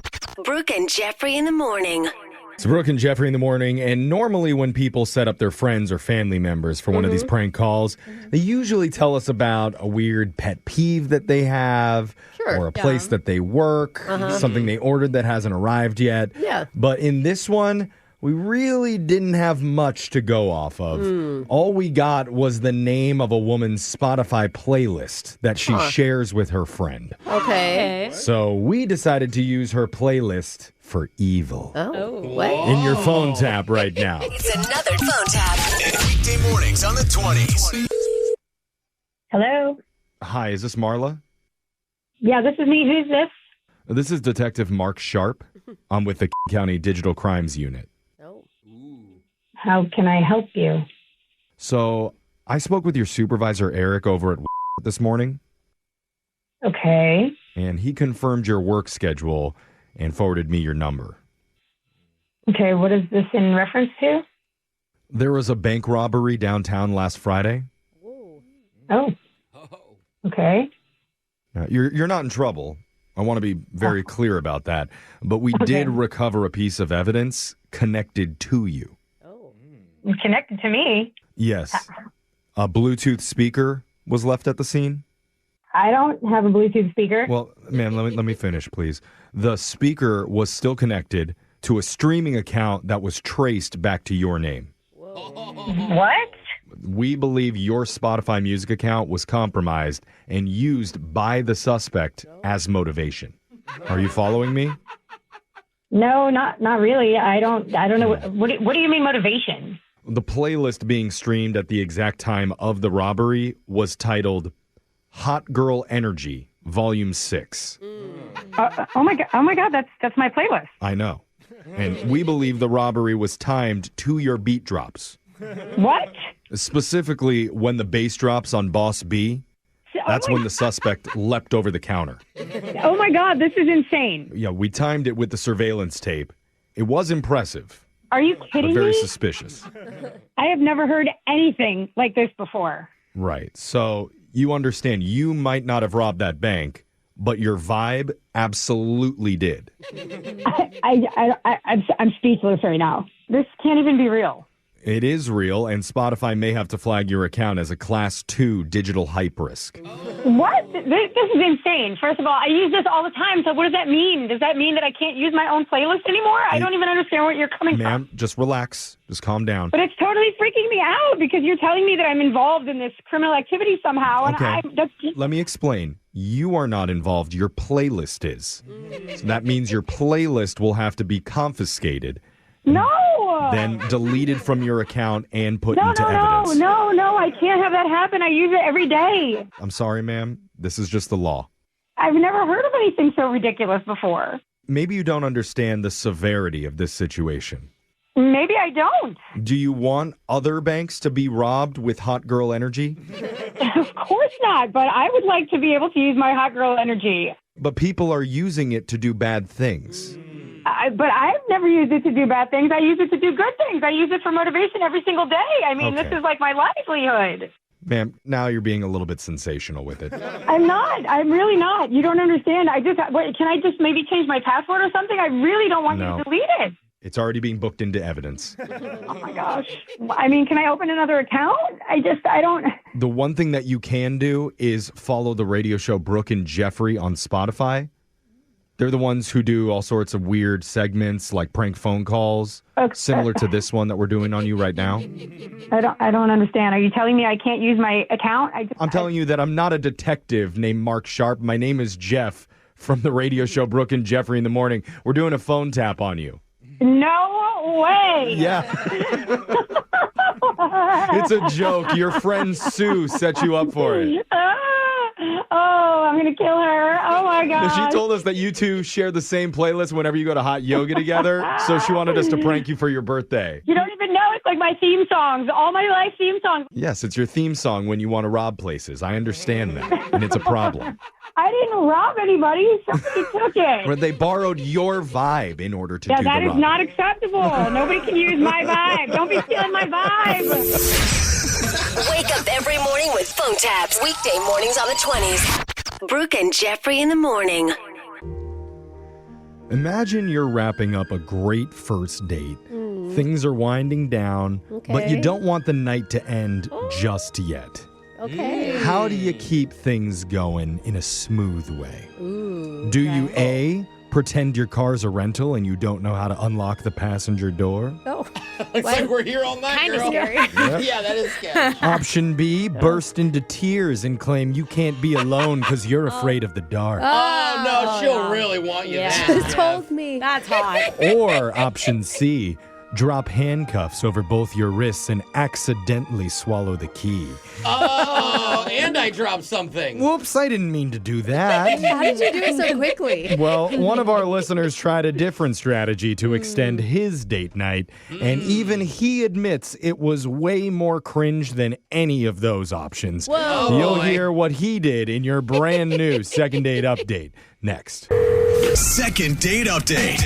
Brooke and Jeffrey in the morning. It's Brooke and Jeffrey in the morning, and normally when people set up their friends or family members for one of these prank calls, they usually tell us about a weird pet peeve that they have, or a place that they work, something they ordered that hasn't arrived yet. Yeah. But in this one, we really didn't have much to go off of. All we got was the name of a woman's Spotify playlist that she shares with her friend. Okay. So we decided to use her playlist for evil. Oh, what? In your phone tap right now. It's another phone tap. Weekday mornings on the 20s. Hello? Hi, is this Marla? Yeah, this is me. Who's this? This is Detective Mark Sharp. I'm with the County Digital Crimes Unit. How can I help you? So I spoke with your supervisor, Eric, over at this morning. Okay. And he confirmed your work schedule and forwarded me your number. Okay, what is this in reference to? There was a bank robbery downtown last Friday. Oh. Okay. Now, you're not in trouble. I want to be very clear about that. But we did recover a piece of evidence connected to you. Connected to me? Yes. A Bluetooth speaker was left at the scene. I don't have a Bluetooth speaker. Well, man, let me finish, please. The speaker was still connected to a streaming account that was traced back to your name. What? We believe your Spotify music account was compromised and used by the suspect as motivation. Are you following me? No, not really. I don't know. What do you mean motivation? The playlist being streamed at the exact time of the robbery was titled Hot Girl Energy, Volume 6. Oh my God, that's my playlist. I know. And we believe the robbery was timed to your beat drops. What? Specifically when the bass drops on Boss B. That's when the suspect leapt over the counter. Oh my God, this is insane. Yeah, we timed it with the surveillance tape. It was impressive, Are you but kidding very me? suspicious. I have never heard anything like this before. Right. So you understand you might not have robbed that bank, but your vibe absolutely did. I'm speechless right now. This can't even be real. It is real, and Spotify may have to flag your account as a Class 2 digital hype risk. What? This is insane. First of all, I use this all the time. So what does that mean? Does that mean that I can't use my own playlist anymore? I don't even understand where you're coming from. Ma'am, just relax. Just calm down. But it's totally freaking me out because you're telling me that I'm involved in this criminal activity somehow. And Okay. that's Let me explain. You are not involved. Your playlist is. So that means your playlist will have to be confiscated, no. then deleted from your account and put No, into no, evidence. no, I can't have that happen. I use it every day. I'm sorry, ma'am. This is just the law. I've never heard of anything so ridiculous before. Maybe you don't understand the severity of this situation. Maybe I don't. Do you want other banks to be robbed with hot girl energy? Of course not, but I would like to be able to use my hot girl energy. But people are using it to do bad things. But I've never used it to do bad things. I use it to do good things. I use it for motivation every single day. I mean, Okay. This is like my livelihood. Ma'am, now you're being a little bit sensational with it. I'm not. I'm really not. You don't understand. Can I just maybe change my password or something? I really don't want you No. to delete it. It's already being booked into evidence. Oh my gosh. I mean, can I open another account? I don't. The one thing that you can do is follow the radio show Brooke and Jeffrey on Spotify. They're the ones who do all sorts of weird segments like prank phone calls, similar to this one that we're doing on you right now. I don't understand. Are you telling me I can't use my account? I'm telling you that I'm not a detective named Mark Sharp. My name is Jeff from the radio show Brooke and Jeffrey in the Morning. We're doing a phone tap on you. No way. Yeah. It's a joke. Your friend Sue set you up for it. Oh, I'm going to kill her. Oh, my God. She told us that you two share the same playlist whenever you go to hot yoga together, so she wanted us to prank you for your birthday. You don't even know. It's like my theme songs. All my life theme songs. Yes, it's your theme song when you want to rob places. I understand that, and it's a problem. I didn't rob anybody. Somebody took it. But they borrowed your vibe in order to do the that is robbing. not acceptable. Nobody can use my vibe. Don't be stealing my vibe. Wake up every morning with phone taps. Weekday mornings on the 20s. Brooke and Jeffrey in the morning. Imagine you're wrapping up a great first date. Things are winding down, but you Okay. don't want the night to end just yet. Okay. How do you keep things going in a smooth way? Do you A, pretend your car's a rental and you don't know how to unlock the passenger door? Oh. It's like we're here all night, Kinda girl. scary. Yeah, that is scary. Option B, burst into tears and claim you can't be alone because you're afraid of the dark. Oh, no, she'll really want you She back. told me. That's hot. Or option C, drop handcuffs over both your wrists and accidentally swallow the key. Oh, and I dropped something. Whoops, I didn't mean to do that. How did you do it so quickly? Well, one of our listeners tried a different strategy to extend his date night, and even he admits it was way more cringe than any of those options. Whoa. You'll boy. hear what he did in your brand new second date update next. Second date update.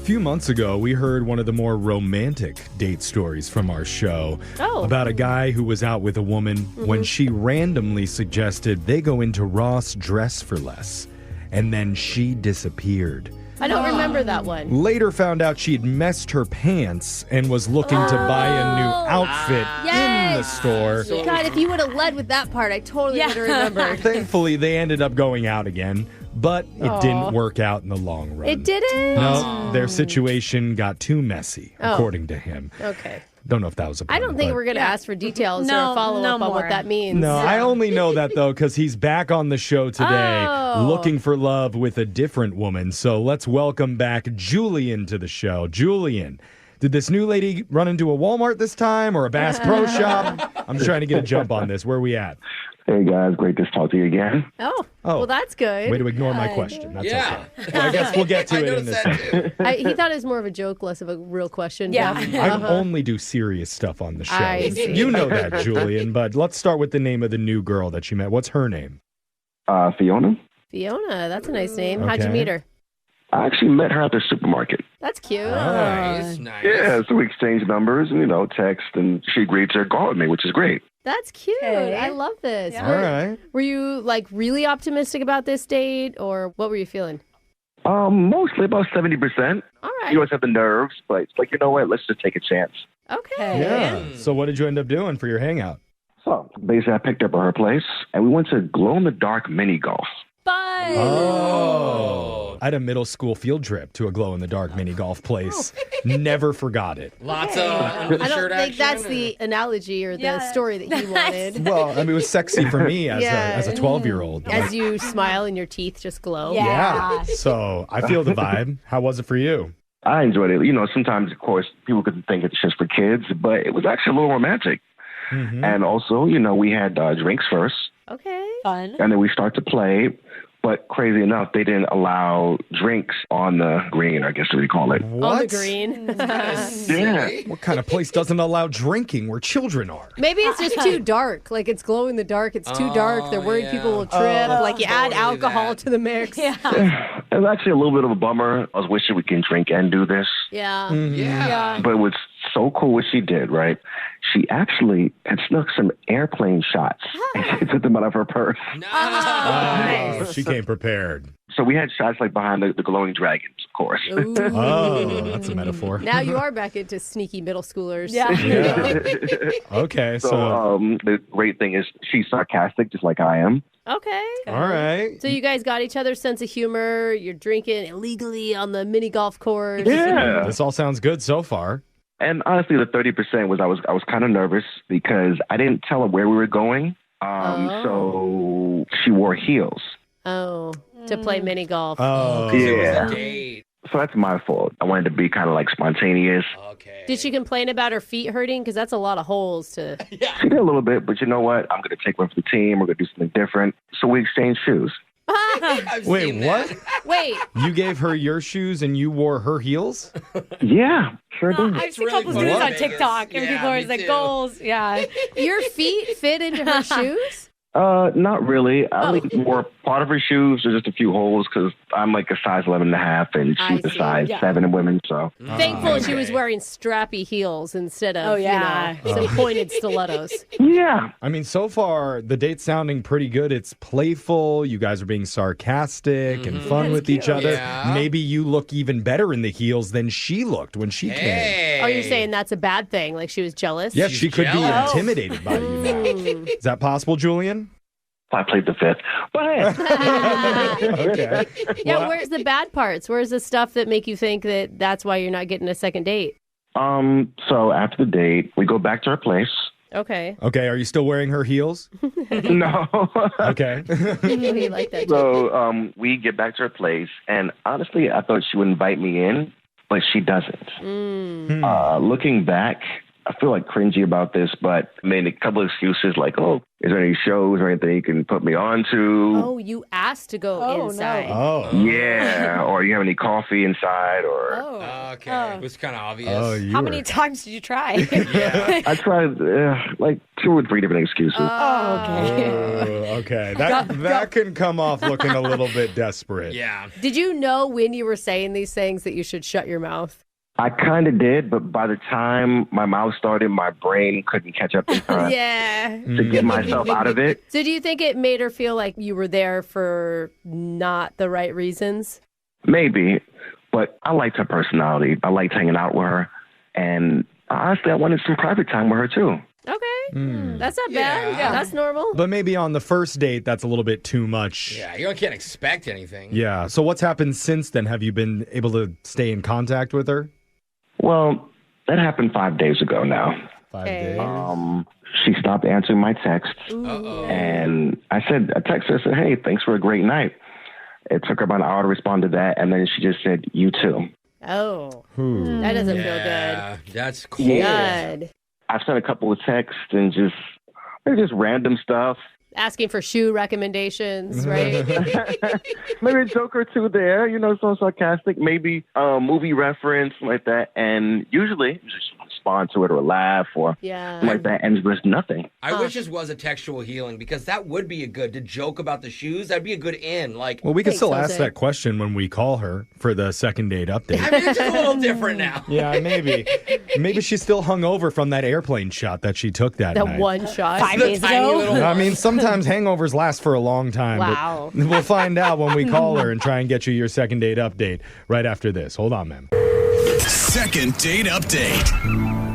A few months ago, we heard one of the more romantic date stories from our show about a guy who was out with a woman when she randomly suggested they go into Ross Dress for Less, and then she disappeared. I don't remember that one. Later found out she'd messed her pants and was looking to buy a new outfit in the store. God, if you would have led with that part, I totally would have remembered. Thankfully, they ended up going out again, but it didn't work out in the long run. It didn't? No, their situation got too messy, Oh. according to him. Okay. Don't know if that was a I pun, don't think but- we're going to ask for details or No, a follow-up no on more. what that means. No, I only know that, though, because he's back on the show today Oh. looking for love with a different woman. So let's welcome back Julian to the show. Julian, did this new lady run into a Walmart this time or a Bass Pro Shop? I'm trying to get a jump on this. Where are we at? Hey guys, great to talk to you again. Oh, well, that's good. Way to ignore my question. That's Yeah. okay. Well, I guess we'll get to it in a second. He thought it was more of a joke, less of a real question. Yeah. Jeff. I only do serious stuff on the show. I see. You know that, Julian, but let's start with the name of the new girl that you met. What's her name? Fiona. Fiona, that's a nice name. How'd you Okay. meet her? I actually met her at the supermarket. That's cute. Nice. Yeah, so we exchanged numbers and, text, and she agreed to go out with me, which is great. That's cute. Okay. I love this. Yeah. All right. Were you really optimistic about this date, or what were you feeling? Mostly about 70%. All right. You always have the nerves, but it's like, you know what? Let's just take a chance. Okay. Yeah. So what did you end up doing for your hangout? So basically, I picked up at her place, and we went to glow-in-the-dark mini golf. Fun. Oh. I had a middle school field trip to a glow-in-the-dark mini golf place. Never forgot it. Lots of under the I don't shirt think action. that's the analogy or the story that he wanted. Well, I mean, it was sexy for me as a 12-year-old. As you smile and your teeth just glow. Yeah. So I feel the vibe. How was it for you? I enjoyed it. Sometimes, of course, people could think it's just for kids, but it was actually a little romantic. Mm-hmm. And also, we had drinks first, Okay. Fun. and then we start to play. But crazy enough, they didn't allow drinks on the green, I guess what you call it. On the green. Yeah. What kind of place doesn't allow drinking where children are? Maybe it's just too dark. Like it's glow in the dark. It's too dark. They're worried people will trip. Like you add alcohol to the mix. It was actually a little bit of a bummer. I was wishing we can drink and do this. Yeah. Yeah. But it was so cool what she did, right? She actually had snuck some airplane shots and she took them out of her purse. Oh, she came prepared. So we had shots like behind the glowing dragons, of course. Oh, that's a metaphor. Now you are back into sneaky middle schoolers. Yeah. Okay, So so the great thing is she's sarcastic, just like I am. Okay. all right. So you guys got each other's sense of humor. You're drinking illegally on the mini golf course. Yeah. This all sounds good so far. And honestly, the 30% was I was kind of nervous because I didn't tell her where we were going. So she wore heels. Oh, to play mini golf. Oh, Yeah. Date. So that's my fault. I wanted to be kind of like spontaneous. Okay. Did she complain about her feet hurting? Because that's a lot of holes to. She did a little bit, but you know what? I'm going to take one for the team. We're going to do something different. So we exchanged shoes. I've wait, seen what? that. Wait. You gave her your shoes and you wore her heels? Yeah, sure did. I've seen really couples cool. do this on Vegas. TikTok, and Yeah, people are always me like, too. goals. Yeah. Your feet fit into her shoes? Not really. I only wore part of her shoes or just a few holes because I'm like a size 11.5 and I she's a see. size 7 in women. So Thankful she was wearing strappy heels instead of, some pointed stilettos. yeah. I mean, so far, the date's sounding pretty good. It's playful. You guys are being sarcastic and fun with each other. Yeah. Maybe you look even better in the heels than she looked when she came. Hey. Oh, you're saying that's a bad thing? Like she was jealous? Yes, She's she could jealous. be intimidated by you now. Is that possible, Julian? I played the fifth. But hey. Okay. Yeah, Well, where's the bad parts? Where's the stuff that make you think that that's why you're not getting a second date? So after the date, we go back to her place. Okay. Okay, are you still wearing her heels? No. Okay. You like that. So we get back to her place, and honestly, I thought she would invite me in, but she doesn't. Looking back, I feel like cringy about this, but I made a couple of excuses like, oh, is there any shows or anything you can put me on to? Oh, you asked to go inside. Oh. Yeah, or you have any coffee inside, or Okay. It was kind of obvious. Oh, you How were- many times did you try? I tried like 2 or 3 different excuses. Oh, okay. That can come off looking a little bit desperate. Yeah. Did you know when you were saying these things that you should shut your mouth? I kind of did, but by the time my mouth started, my brain couldn't catch up in time Yeah. to get myself out of it. So do you think it made her feel like you were there for not the right reasons? Maybe, but I liked her personality. I liked hanging out with her, and honestly, I wanted some private time with her too. Okay. That's not bad. Yeah. That's normal. But maybe on the first date, that's a little bit too much. Yeah, you can't expect anything. Yeah. So what's happened since then? Have you been able to stay in contact with her? Well, that happened 5 days ago now. 5 days. She stopped answering my texts, and I texted her, I said, hey, thanks for a great night. It took her about an hour to respond to that, and then she just said, you too. Oh. That doesn't feel Yeah, that's cool. good. Good. I've sent a couple of texts and just random stuff. Asking for shoe recommendations, right? Maybe a joke or two there, something sarcastic, maybe a movie reference like that. And usually just respond to it or laugh or something like that. And there's nothing. I wish this was a textual healing because that would be to joke about the shoes. That'd be a good in. Well, we can still ask that question when we call her for the second date update. I mean, it's just a little different now. Yeah, maybe. Maybe she's still hungover from that airplane shot that she took that night. That one shot 5 days ago. I mean, sometimes hangovers last for a long time. Wow. But we'll find out when we call her and try and get you your second date update right after this. Hold on, ma'am. Second date update.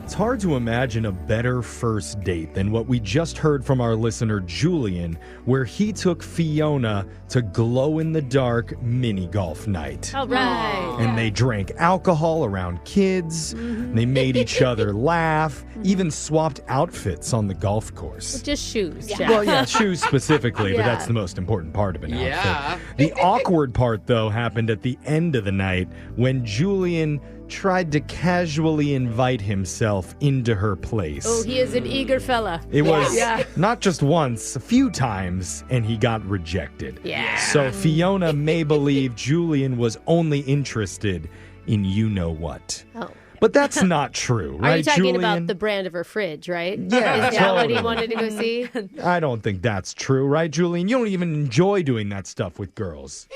It's hard to imagine a better first date than what we just heard from our listener, Julian, where he took Fiona to glow-in-the-dark mini-golf night. All right. And they drank alcohol around kids. They made each other laugh, even swapped outfits on the golf course. Just shoes, Jeff. Well, yeah, shoes specifically, but that's the most important part of an outfit. The awkward part, though, happened at the end of the night when Julian tried to casually invite himself into her place. Oh, he is an eager fella. It was not just once, a few times, and he got rejected. Yeah. So Fiona may believe Julian was only interested in you-know-what. Oh. But that's not true, right, Are you talking Julian? about the brand of her fridge, right? Yeah, Is that what he totally. wanted to go see? I don't think that's true, right, Julian? You don't even enjoy doing that stuff with girls.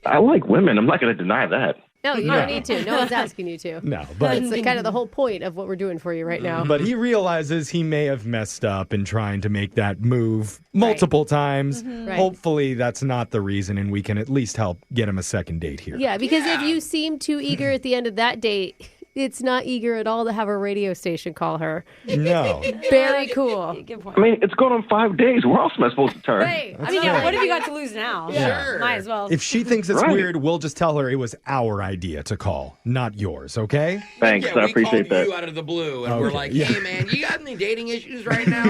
I like women. I'm not going to deny that. No, you don't need to. No one's asking you to. No, but That's kind of the whole point of what we're doing for you right now. But he realizes he may have messed up in trying to make that move multiple times. Right. Hopefully that's not the reason, and we can at least help get him a second date here. Yeah, because if you seem too eager at the end of that date, it's not eager at all to have a radio station call her. No. Very cool. Good point. I mean, it's going on 5 days. Where else am I supposed to turn? Hey, I mean, what have you got to lose now? Yeah. Might as well. If she thinks it's Right. weird, we'll just tell her it was our idea to call, not yours, okay? Thanks. Yeah, I we appreciate called that. you out of the blue, and we're Okay, like, yeah. hey, man, you got any dating issues right now?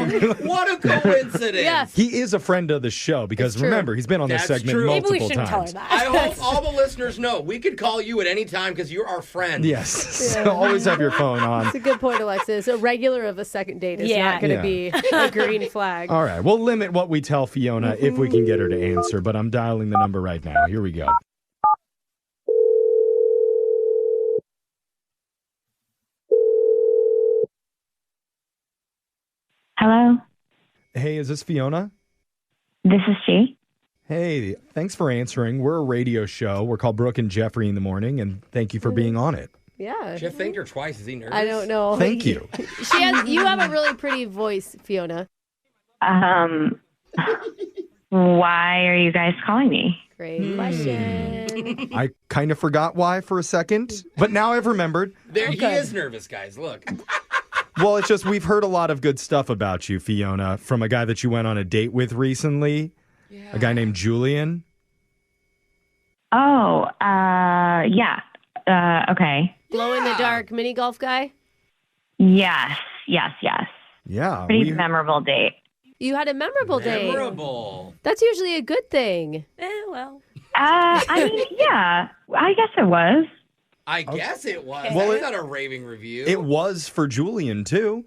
What a coincidence. Yes. He is a friend of the show because, It's true. remember, he's been on this That's segment true. Maybe we multiple shouldn't times. tell her that. I hope all the listeners know we could call you at any time because you're our friend. Yes. So always have your phone on. It's a good point, Alexis. A regular of a second date is Yeah. not going to Yeah. be a green flag. All right, we'll limit what we tell Fiona if we can get her to answer, but I'm dialing the number right now. Here we go. Hello, Hey, is this Fiona? this is she. Hey, thanks for answering. We're a radio show. We're called Brooke and Jeffrey in the Morning, and thank you for being on it. Yeah. Jeff thanked her twice. Is he nervous? I don't know. Thank you. You have a really pretty voice, Fiona. Why are you guys calling me? Great question. I kind of forgot why for a second, but now I've remembered. There, he is nervous, guys. Look. Well, it's just we've heard a lot of good stuff about you, Fiona, from a guy that you went on a date with recently, a guy named Julian. Oh, yeah. Okay. Glow in the dark mini golf guy? Yes. Yeah. Pretty memorable date. You had a memorable day. Memorable. That's usually a good thing. Well. I mean, yeah, I guess it was. I guess it was. Well, That's not a raving review. It was for Julian, too,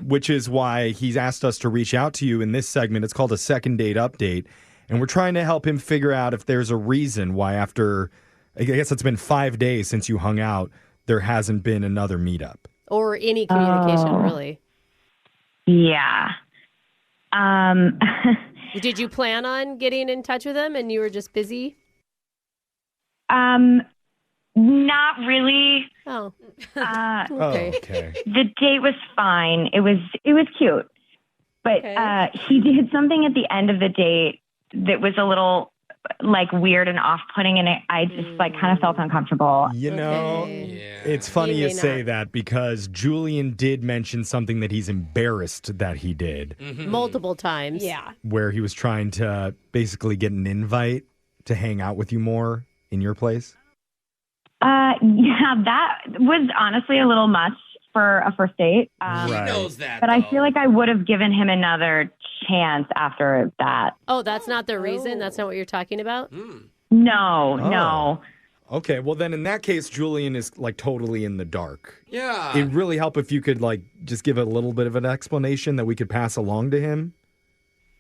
which is why he's asked us to reach out to you in this segment. It's called a second date update, and we're trying to help him figure out if there's a reason why after, I guess it's been 5 days since you hung out, there hasn't been another meetup. Or any communication, Oh. really. Yeah. Did you plan on getting in touch with him and you were just busy? Not really. Oh. Okay. Okay. The date was fine. It was cute. But he did something at the end of the date that was a little like weird and off-putting, and I just like kind of felt uncomfortable. You know, it's funny He you may say not. that because Julian did mention something that he's embarrassed that he did, Multiple times. Yeah. where he was trying to basically get an invite to hang out with you more in your place. Yeah, that was honestly a little much for a first date. He Right. knows that. But I though. feel like I would have given him another chance after that. Oh, that's not the reason? That's not what you're talking about? No. Okay, well then in that case, Julian is like totally in the dark. Yeah. It'd really help if you could like just give a little bit of an explanation that we could pass along to him.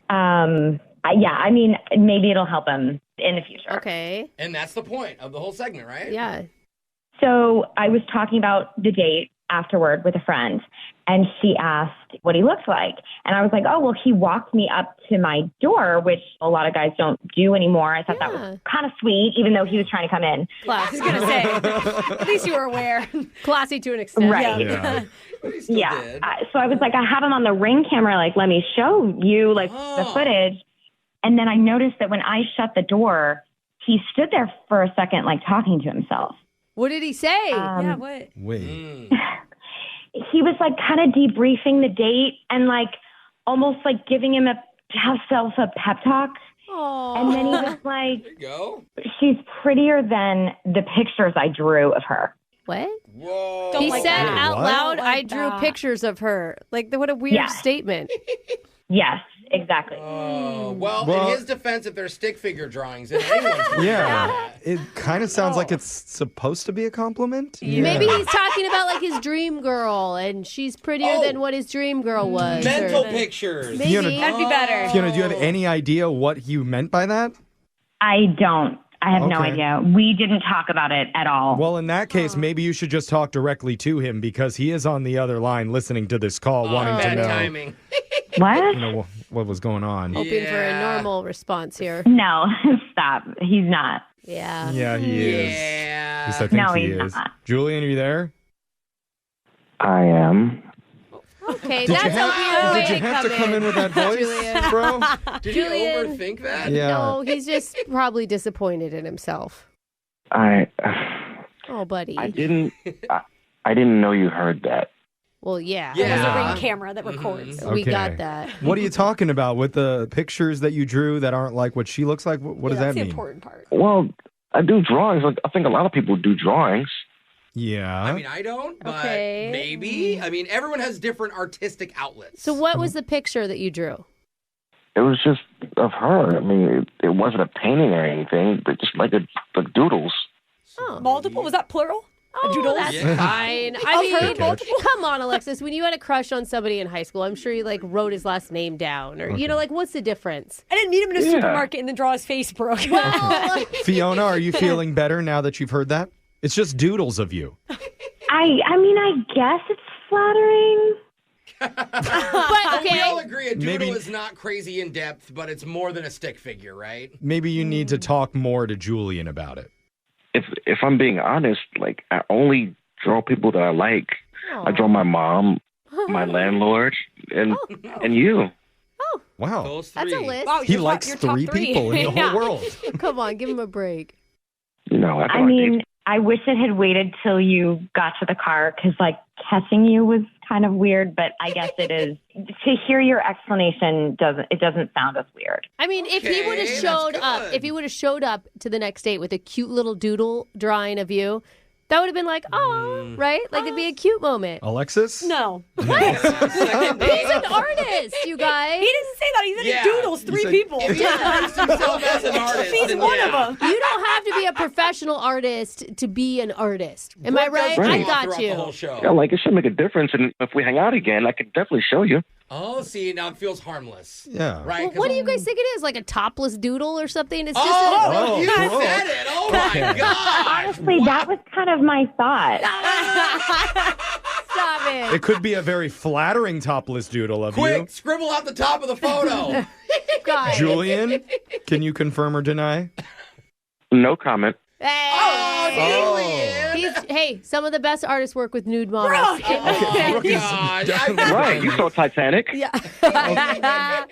I mean, maybe it'll help him in the future. Okay. And that's the point of the whole segment, right? Yeah. So I was talking about the date afterward with a friend, and she asked what he looked like. And I was like, oh, well, he walked me up to my door, which a lot of guys don't do anymore. I thought that was kind of sweet, even though he was trying to come in. I was going to say, at least you were aware. Classy to an extent. Right. Yeah. So I was like, I have him on the Ring camera. Like, let me show you the footage. And then I noticed that when I shut the door, he stood there for a second, like talking to himself. What did he say? What? Wait. He was like kind of debriefing the date and like almost like giving himself a pep talk. Aww. And then he was like, There you go. she's prettier than the pictures I drew of her. What? Whoa. He like said that. out What? loud, Don't like I drew that. pictures of her. Like, what a weird statement. Yes, exactly. Well, in his defense, if they're stick figure drawings, then anyone's Yeah. It kind of sounds like it's supposed to be a compliment. Yeah. Maybe he's talking about like his dream girl, and she's prettier than what his dream girl was. mental or- pictures. Maybe. That'd be better. Fiona, do you have any idea what you meant by that? I don't. I have no Okay. idea. We didn't talk about it at all. Well, in that case, maybe you should just talk directly to him because he is on the other line listening to this call, wanting to Bad know timing. What? you know, what was going on. Hoping for a normal response here. No, stop. He's not. Yeah. Yeah, he is. Yeah. At least I think No, he he's is. not. Julian, are you there? I am. Okay, Did that's you have, a weird way did you have to come in with that voice, Julian. bro? Did Julian. you overthink that? Yeah. No, he's just probably disappointed in himself. I Oh, buddy. didn't. I didn't know you heard that. Well, yeah. There's a Yeah. Ring camera that records. We Okay. got that. What are you talking about with the pictures that you drew that aren't like what she looks like? What does That's that the mean? important part. Well, I do drawings. Like, I think a lot of people do drawings. Yeah. I mean, I don't, but Okay. maybe. I mean, everyone has different artistic outlets. So, what was the picture that you drew? It was just of her. I mean, it wasn't a painting or anything, but just like doodles. Oh, Multiple? Was that plural? oh Doodles? that's Yeah. fine. Of I her mean, multiple? come on, Alexis. When you had a crush on somebody in high school, I'm sure you like wrote his last name down, or you know, like what's the difference? I didn't meet him in a Yeah. supermarket and then draw his face, Brooke. Well, Fiona, are you feeling better now that you've heard that? It's just doodles of you. I mean, I guess it's flattering. but We all okay. agree a doodle Maybe- is not crazy in depth, but it's more than a stick figure, right? Maybe you need to talk more to Julian about it. If I'm being honest, like I only draw people that I like. I draw my mom, my landlord, and you. Wow. Those That's a three. list. Wow, He you're likes top, you're top three people in the Yeah. whole world. Come on, give him a break. You know, I mean, I wish it had waited till you got to the car because, like, catching you was kind of weird. But I guess it is. To hear your explanation doesn't sound as weird. I mean, if he would have Okay, showed that's up, good. if he would have showed up to the next date with a cute little doodle drawing of you, that would have been like, oh, right? Like it'd be a cute moment. Alexis? No. Second date. He's an artist, you guys. He didn't say that. He said Yeah. he doodles three people. If he introduced himself as an artist, He's then one yeah. of them. You don't have to be a professional artist to be an artist. Am I Brooke does right? I draw got throughout the whole you. show. yeah, like it should make a difference. And if we hang out again, I could definitely show you. Oh, see, now it feels harmless. Yeah. Right? Well, 'Cause- what do you guys think it is? Like a topless doodle or something? It's just Oh, you Brooke. said it. Oh, my gosh. Honestly, that was kind of my thought. Stop it. It could be a very flattering topless doodle of Quick, scribble out the top of the photo. you. Guys. Julian, can you confirm or deny? No comment. Hey. Hey, some of the best artists work with nude models. Brooke is Gosh, done. Right, you saw Titanic. Yeah.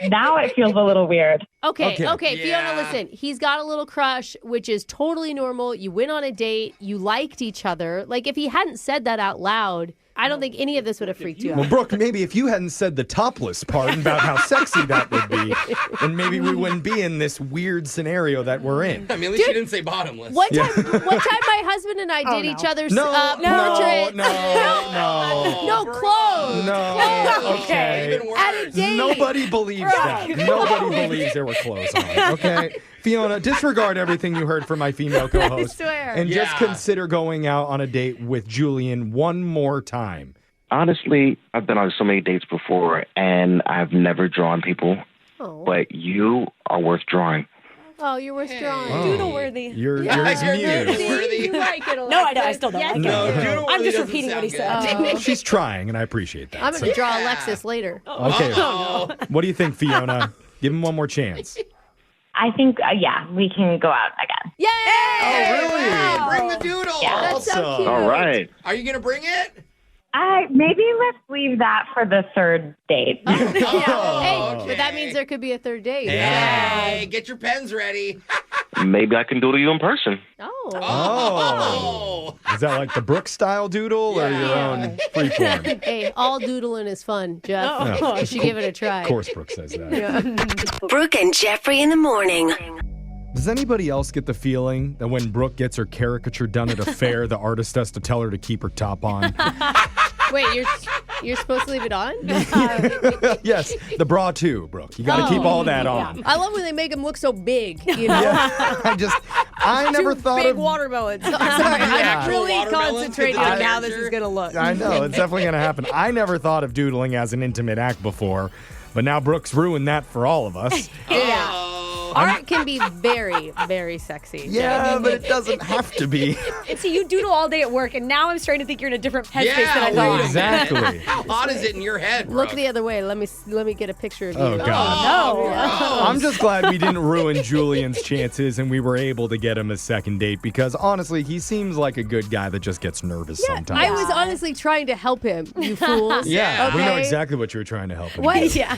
Now it feels a little weird. Okay, Okay. Fiona, Yeah. listen. He's got a little crush, which is totally normal. You went on a date. You liked each other. Like, if he hadn't said that out loud, I don't think any of this would have freaked you Well, out. Brooke, maybe if you hadn't said the topless part about how sexy that would be, then maybe we wouldn't be in this weird scenario that we're in. I mean, at least you didn't say bottomless. One time my husband and I did each other's No, portraits. no. No, clothes. No. Okay. Even worse. At a date. Nobody believes that. Nobody believes there were clothes on. Okay? Fiona, disregard everything you heard from my female co-host. I swear. And just Yeah. consider going out on a date with Julian one more time. Honestly, I've been on so many dates before, and I've never drawn people. Oh. but you are worth drawing. Oh, you're worth drawing. Doodle worthy. You're Yeah, mute. you like it a lot. No, I know. I still don't like it. No, I'm just repeating what he said. She's trying, and I appreciate that. I'm going to draw Alexis later. Okay. What do you think, Fiona? Give him one more chance. I think, we can go out again. Yay! Oh, really? Wow. Bring the doodle. Yeah. That's so cute. All right. Are you going to bring it? Maybe let's leave that for the third date. Hey, okay. but that means there could be a third date. Hey, get your pens ready. Maybe I can doodle you in person. Oh. Is that like the Brooke style doodle or your own freeform? Hey, all doodling is fun, Jeff. You should give it a try. Of course Brooke says that. Brooke and Jeffrey in the morning. Does anybody else get the feeling that when Brooke gets her caricature done at a fair, the artist has to tell her to keep her top on? Wait, you're supposed to leave it on? Yes, the bra too, Brooke. You got to keep all that on. I love when they make them look so big, you know? Yeah, I never thought big of watermelons. I'm sorry, Yeah. I'm really concentrating on how this is going to look. I know, it's definitely going to happen. I never thought of doodling as an intimate act before, but now Brooke's ruined that for all of us. Yeah. Art can be very, very sexy. Yeah, but it doesn't have to be. And see, you doodle all day at work, and now I'm starting to think you're in a different headspace than I thought. Exactly. How hot is it in your head, Look Brooke? the other way. Let me get a picture of you. Oh, God. No. I'm just glad we didn't ruin Julian's chances and we were able to get him a second date because honestly, he seems like a good guy that just gets nervous sometimes. I was honestly trying to help him, you fools. Yeah, we know Okay? exactly what you were trying to help him What? do. Yeah.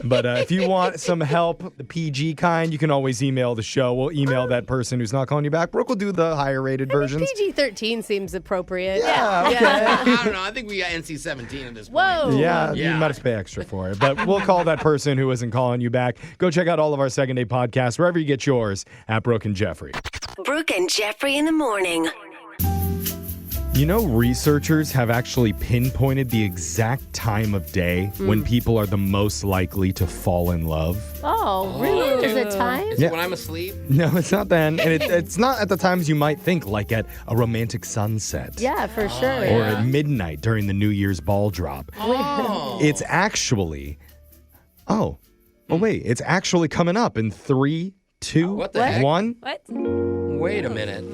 But if you want some help, the PG kind, you can always email the show. We'll email that person who's not calling you back. Brooke will do the higher rated versions. PG-13 seems appropriate. Yeah, okay. I don't know. I think we got NC-17 at this point. Whoa. Yeah, you might have to pay extra for it. But we'll call that person who isn't calling you back. Go check out all of our second date podcasts, wherever you get yours, at Brooke and Jeffrey. Brooke and Jeffrey in the morning. You know, researchers have actually pinpointed the exact time of day when people are the most likely to fall in love. Oh, really? Is it time? Is it when I'm asleep? No, it's not then. And it's not at the times you might think, like at a romantic sunset. Yeah, for sure. Or at midnight during the New Year's ball drop. Oh. It's actually... it's actually coming up in 3, 2, What the heck? 1. What? Wait a minute.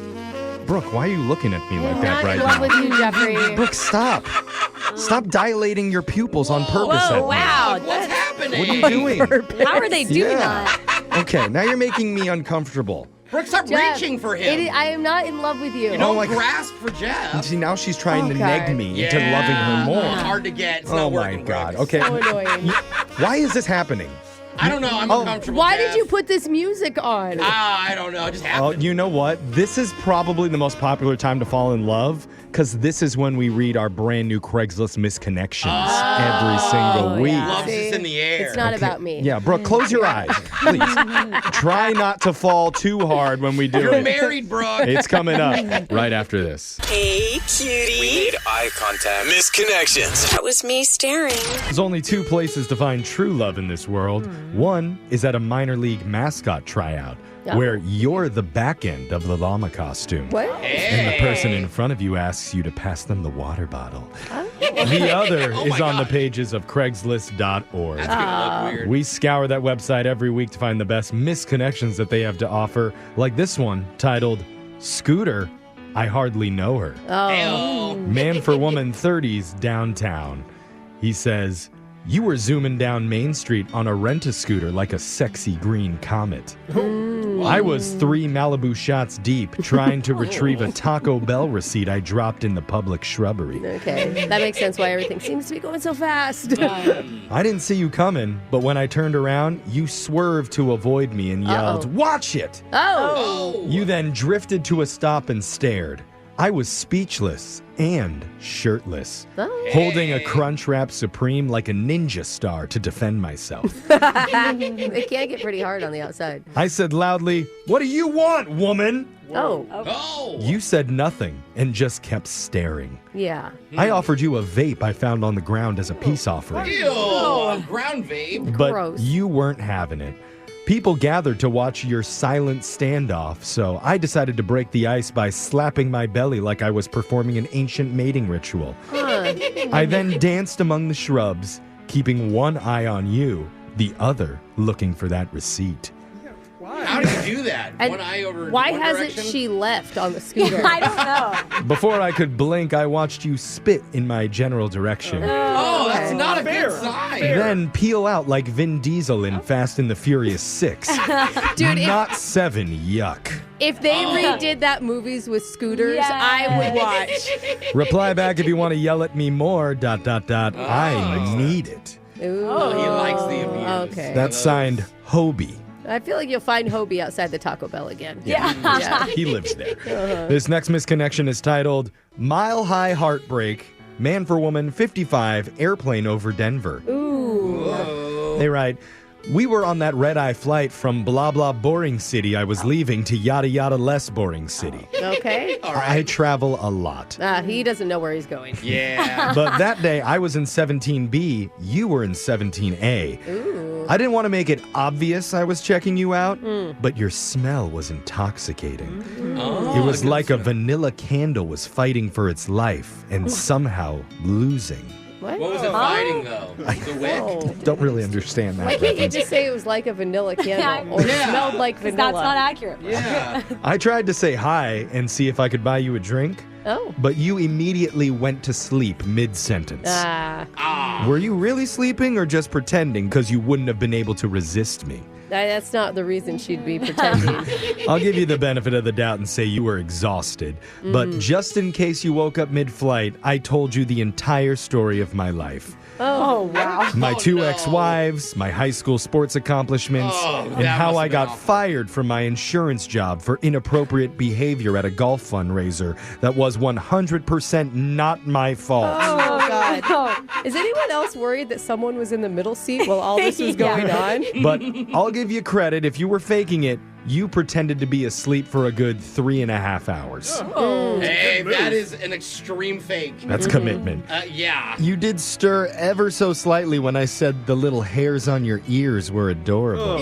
Brooke, why are you looking at me like that Not right in love now? with you, Jeffrey. Brooke, stop. Stop dilating your pupils on purpose at Whoa, me. wow. What's happening? What are you doing? How are they doing that? Okay, now you're making me uncomfortable. Brooke, stop Jeff, reaching for him. I am not in love with you. You don't like- grasp for Jeff. See, now she's trying to Okay. neg me into loving her more. It's hard to get. It's Oh not my working, God. Brooke. Okay. So annoying. Why is this happening? I don't know. I'm uncomfortable. Why Jeff. did you put this music on? I don't know. It just Oh, happened. you know what? This is probably the most popular time to fall in love because this is when we read our brand new Craigslist misconnections every single week. Love's just in the air. It's not about me. Yeah, Brooke, close your eyes, please. Try not to fall too hard when we do You're it. married, Brooke. It's coming up right after this. Hey, cutie. We need eye contact. Misconnections. That was me staring. There's only 2 places to find true love in this world. One is at a minor league mascot tryout, where you're the back end of the llama costume. What? And the person in front of you asks you to pass them the water bottle. The other is on the pages of Craigslist.org. That's gonna look weird. We scour that website every week to find the best misconnections that they have to offer, like this one titled Scooter, I Hardly Know Her. Oh. Man for woman 30s downtown. He says, you were zooming down Main Street on a rent-a-scooter like a sexy green comet. I was 3 Malibu shots deep trying to retrieve a Taco Bell receipt I dropped in the public shrubbery. Okay, that makes sense why everything seems to be going so fast. I didn't see you coming, but when I turned around, you swerved to avoid me and yelled, watch it! Oh. You then drifted to a stop and stared. I was speechless and shirtless, holding a Crunchwrap Supreme like a ninja star to defend myself. It can get pretty hard on the outside. I said loudly, what do you want, woman? Oh. You said nothing and just kept staring. Yeah. I offered you a vape I found on the ground as a peace offering. Ew, a ground vape. But Gross. you weren't having it. People gathered to watch your silent standoff, so I decided to break the ice by slapping my belly like I was performing an ancient mating ritual. I then danced among the shrubs, keeping one eye on you, the other looking for that receipt. How do you do that? And one eye over why one hasn't direction? she left on the scooter? I don't know. Before I could blink, I watched you spit in my general direction. Oh, that's not a good sign. Then peel out like Vin Diesel in Fast and the Furious 6. Dude, Not 7, yuck. if they redid that movies with scooters, I would watch. Reply back if you want to yell at me more, ... I need it. Ooh. Oh, he likes the abuse. Okay. That's signed Hobie. I feel like you'll find Hobie outside the Taco Bell again. Yeah. He lives there. This next misconnection is titled Mile High Heartbreak, Man for Woman 55, Airplane Over Denver. Ooh. They write, we were on that red-eye flight from blah blah boring city I was leaving to yada yada less boring city. Okay. I travel a lot. He doesn't know where he's going. Yeah. But that day I was in 17B, you were in 17A. Ooh. I didn't want to make it obvious I was checking you out, but your smell was intoxicating. Oh, It was like a vanilla candle was fighting for its life and somehow losing. What? What was it fighting, though? The wick? Don't really understand that. Why can't you reference. just say it was like a vanilla candle or smelled like vanilla? That's not accurate. Yeah. I tried to say hi and see if I could buy you a drink, Oh. but you immediately went to sleep mid-sentence. Ah. Were you really sleeping or just pretending because you wouldn't have been able to resist me? That's not the reason she'd be pretending. I'll give you the benefit of the doubt and say you were exhausted. But just in case you woke up mid-flight, I told you the entire story of my life. Oh, wow. My two ex-wives, my high school sports accomplishments, and that how must I have got been awful. fired from my insurance job for inappropriate behavior at a golf fundraiser that was 100% not my fault. Oh, God. Is anyone else worried that someone was in the middle seat while all this was going on? But I'll give you credit. If you were faking it, you pretended to be asleep for a good 3.5 hours. Hey, that is an extreme fake. That's commitment. Yeah. You did stir ever so slightly when I said the little hairs on your ears were adorable.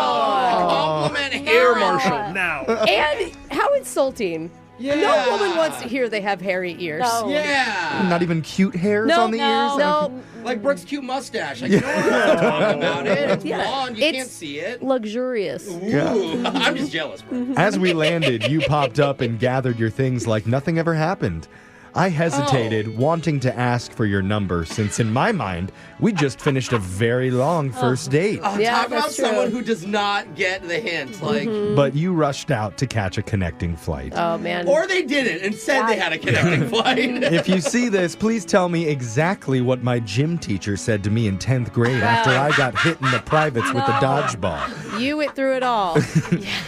Compliment Air Harry. Marshal now. And how insulting. Yeah. No woman wants to hear they have hairy ears. No. Yeah. Not even cute hairs No, on the no, ears? no. Like Brooke's cute mustache. Like, you know what I'm talking about it. It's blonde. You It's can't see it. luxurious. Ooh. I'm just jealous, bro. As we landed, you popped up and gathered your things like nothing ever happened. I hesitated, wanting to ask for your number, since in my mind, we just finished a very long first date. Yeah, Talk about that's true. someone who does not get the hint. Like, But you rushed out to catch a connecting flight. Oh, man. or they didn't and said they had a connecting flight. If you see this, please tell me exactly what my gym teacher said to me in 10th grade after I got hit in the privates with the dodgeball. You went through it all.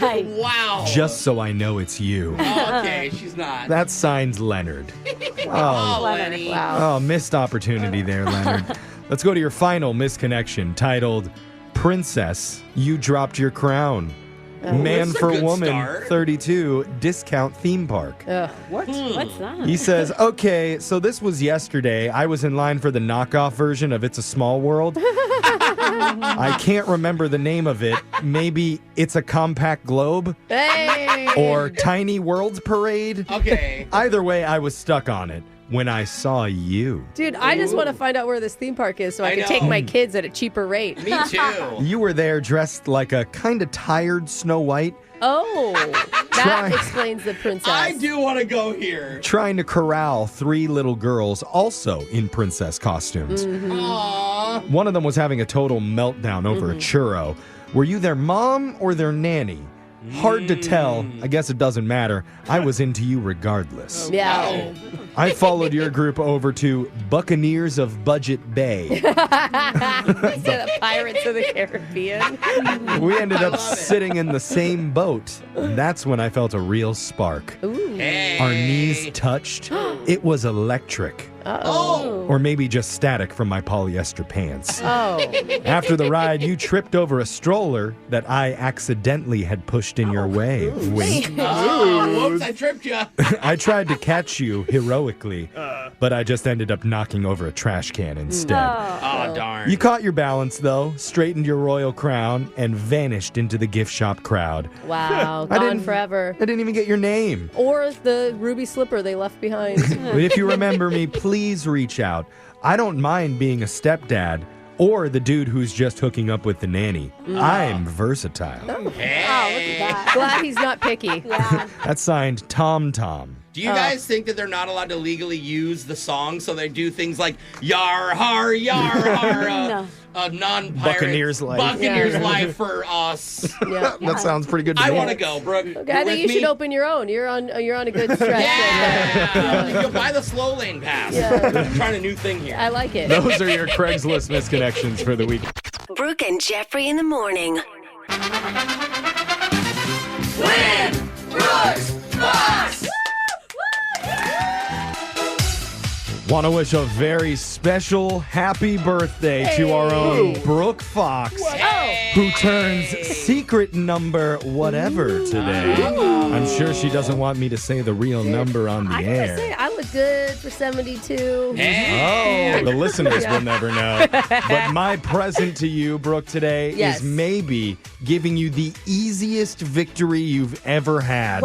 Wow. Just so I know it's you. Okay, she's not. That signs Leonard. Oh, Lenny. Wow. Oh, missed opportunity there, Leonard. Let's go to your final misconnection titled Princess, You Dropped Your Crown. Man that's a for good Woman, start. 32, Discount Theme Park. What's that? He says, okay, so this was yesterday. I was in line for the knockoff version of It's a Small World. I can't remember the name of it. Maybe It's a Compact Globe Hey. or Tiny Worlds Parade. Okay. Either way, I was stuck on it when I saw you. Dude, I just want to find out where this theme park is so I I can take know. my kids at a cheaper rate. Me too. You were there dressed like a kind of tired Snow White, Oh, that Try. explains the princess. I do want to go here. trying to corral 3 little girls also in princess costumes. Aww. One of them was having a total meltdown over a churro. Were you their mom or their nanny? Hard to tell. I guess it doesn't matter. I was into you regardless. Yeah. I followed your group over to Buccaneers of Budget Bay. Instead of Pirates of the Caribbean. We ended up sitting in the same boat. And that's when I felt a real spark. Ooh. Hey. Our knees touched. It was electric. Uh-oh. Or maybe just static from my polyester pants. Oh. After the ride, you tripped over a stroller that I accidentally had pushed in your way. Wink. Oh, whoops, I tripped you. I tried to catch you heroically, but I just ended up knocking over a trash can instead. Oh, darn. You caught your balance, though, straightened your royal crown, and vanished into the gift shop crowd. Wow. I Gone didn't- forever. I didn't even get your name. Or the ruby slipper they left behind. But if you remember me, please reach out. I don't mind being a stepdad or the dude who's just hooking up with the nanny. I'm versatile. Oh, look at that. Glad he's not picky. Yeah. That's signed Tom Tom. Do you guys think that they're not allowed to legally use the song, so they do things like yar har No. non-pirate Buccaneers life. Buccaneers life for us? Yeah. That sounds pretty good to I me. want to go, Brooke. Okay, I think you should open your own. You're on a good stretch. Yeah. You'll buy the slow lane pass. Yeah. I'm trying a new thing here. I like it. Those are your Craigslist misconnections for the week. Brooke and Jeffrey in the morning. Win! Brooks! Fox! Want to wish a very special happy birthday to our own Brooke Fox, who turns secret number whatever today. I'm sure she doesn't want me to say the real number on the I air. gotta say, I look good for 72. Oh, the listeners will never know. But my present to you, Brooke, today is maybe giving you the easiest victory you've ever had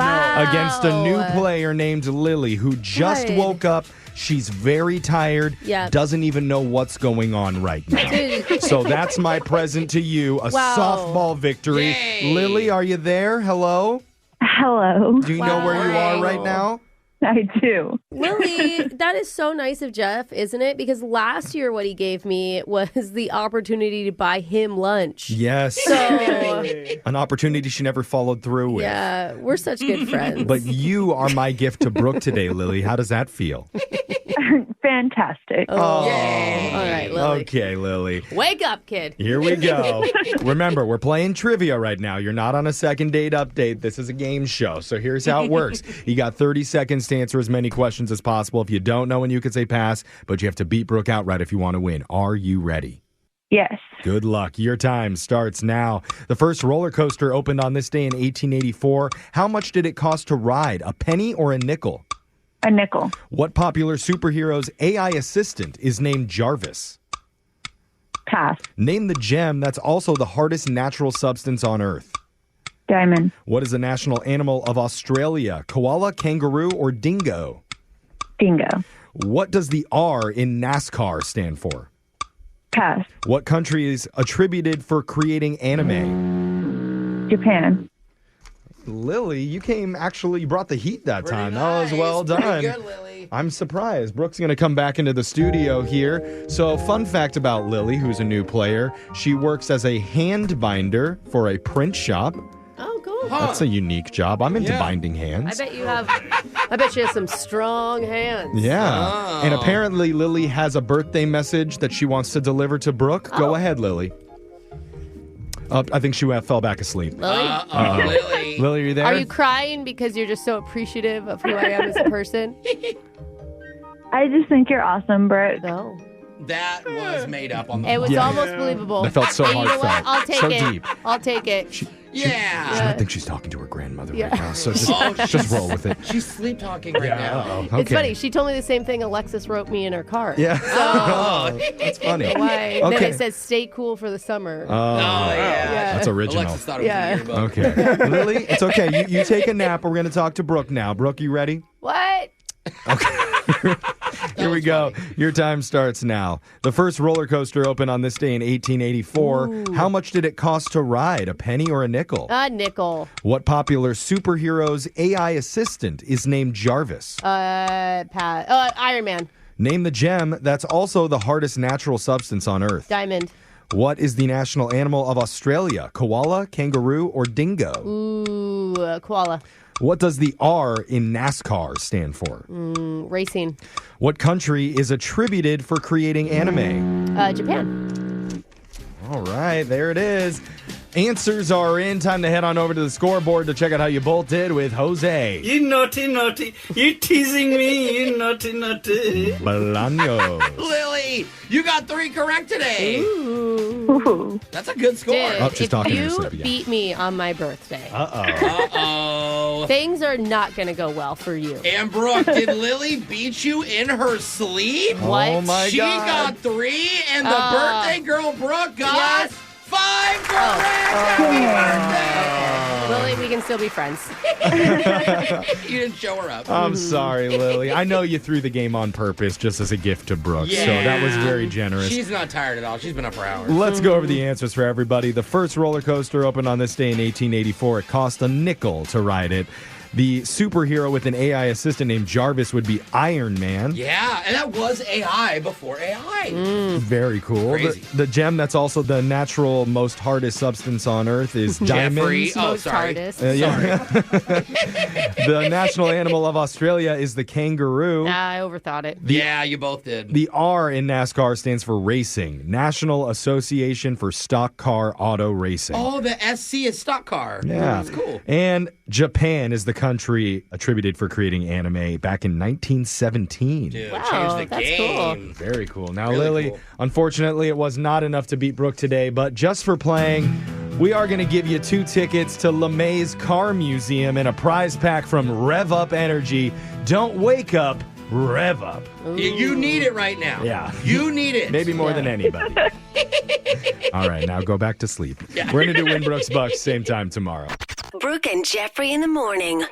against a new player named Lily, who just woke up. She's very tired, doesn't even know what's going on right now. So that's my present to you, a softball victory. Yay. Lily, are you there? Hello? Hello. Do you know where you are right now? I do. Lily, that is so nice of Jeff, isn't it? Because last year what he gave me was the opportunity to buy him lunch. Yes. So, an opportunity she never followed through with. yeah, we're such good friends. But you are my gift to Brooke today, Lily. How does that feel? Fantastic. Oh, all right, Lily. Okay, Lily. Wake up, kid. Here we go. Remember, we're playing trivia right now. You're not on a second date update. This is a game show. So here's how it works. You got 30 seconds to answer as many questions as possible. If you don't know, and you can say pass, but you have to beat Brooke outright if you want to win. Are you ready? Yes. Good luck. Your time starts now. The first roller coaster opened on this day in 1884. How much did it cost to ride? A penny or a nickel? A nickel. What popular superhero's AI assistant is named Jarvis? Pass. Name the gem that's also the hardest natural substance on Earth. Diamond. What is the national animal of Australia? Koala, kangaroo, or dingo? Dingo. What does the R in NASCAR stand for? Pass. What country is attributed for creating anime? Japan. Lily, you brought the heat that time. That was well done. Pretty good, Lily. I'm surprised. Brooke's going to come back into the studio here. So, fun fact about Lily, who's a new player, she works as a hand binder for a print shop. Oh, cool. That's a unique job. I'm into binding hands. I bet you have some strong hands. Yeah. Oh. And apparently Lily has a birthday message that she wants to deliver to Brooke. Go ahead, Lily. I think she fell back asleep. Lily? Lily. Lily, are you there? Are you crying because you're just so appreciative of who I am as a person? I just think you're awesome, Brooke. No. That was made up on the It was Yeah. almost believable. That felt so And you know heartfelt. what? I'll take So it. deep. I'll take it. She Yeah. might think she's talking to her grandmother right now, so Oh, just roll with it. She's sleep talking right now. Uh-oh. It's funny. She told me the same thing Alexis wrote me in her car. Yeah. Oh. That's funny. Why? Then Okay. it says "Stay cool for the summer." Oh, yeah. That's original. Alexis thought it was Yeah. a yearbook. Okay. Lily, it's okay. You take a nap. We're going to talk to Brooke now. Brooke, you ready? What? Here we go. Your time starts now. The first roller coaster opened on this day in 1884. Ooh. How much did it cost to ride? A penny or a nickel? A nickel. What popular superhero's AI assistant is named Jarvis? Iron Man. Name the gem that's also the hardest natural substance on Earth. Diamond. What is the national animal of Australia? Koala, kangaroo, or dingo? Ooh, koala. What does the R in NASCAR stand for? Racing. What country is attributed for creating anime? Japan. All right, there it is. Answers are in. Time to head on over to the scoreboard to check out how you both did with Jose. You naughty, naughty. You teasing me, you naughty, naughty. Bolaños. Lily, you got 3 correct today. Ooh. That's a good score. Dude, Oh, she's if talking to you herself again. beat me on my birthday, Uh-oh. things are not going to go well for you. And Brooke, did Lily beat you in her sleep? What? Oh, my She God. got 3, and the birthday girl, Brooke, got Yes. 5 correct. Happy birthday! Lily, we we can still be friends. You didn't show her up. I'm sorry, Lily. I know you threw the game on purpose just as a gift to Brooke, so that was very generous. She's not tired at all. She's been up for hours. Let's go over the answers for everybody. The first roller coaster opened on this day in 1884. It cost a nickel to ride it. The superhero with an AI assistant named Jarvis would be Iron Man. Yeah, and that was AI before AI. Very cool. Crazy. The gem that's also the natural most hardest substance on Earth is diamonds. Sorry. The national animal of Australia is the kangaroo. I overthought it. Yeah, you both did. The R in NASCAR stands for racing. National Association for Stock Car Auto Racing. Oh, the SC is stock car. Yeah. That's cool. And Japan is the country attributed for creating anime back in 1917. Dude, Wow, change the that's game. Very cool. Now, Really Lily, cool. unfortunately, it was not enough to beat Brooke today, but just for playing, we are going to give you 2 tickets to LeMay's Car Museum and a prize pack from Rev Up Energy. Don't wake up, rev up. You need it right now. Yeah. You need it. Maybe more than anybody. All right, now go back to sleep. We're going to do Win Brooks Bucks same time tomorrow. Brooke and Jeffrey in the morning.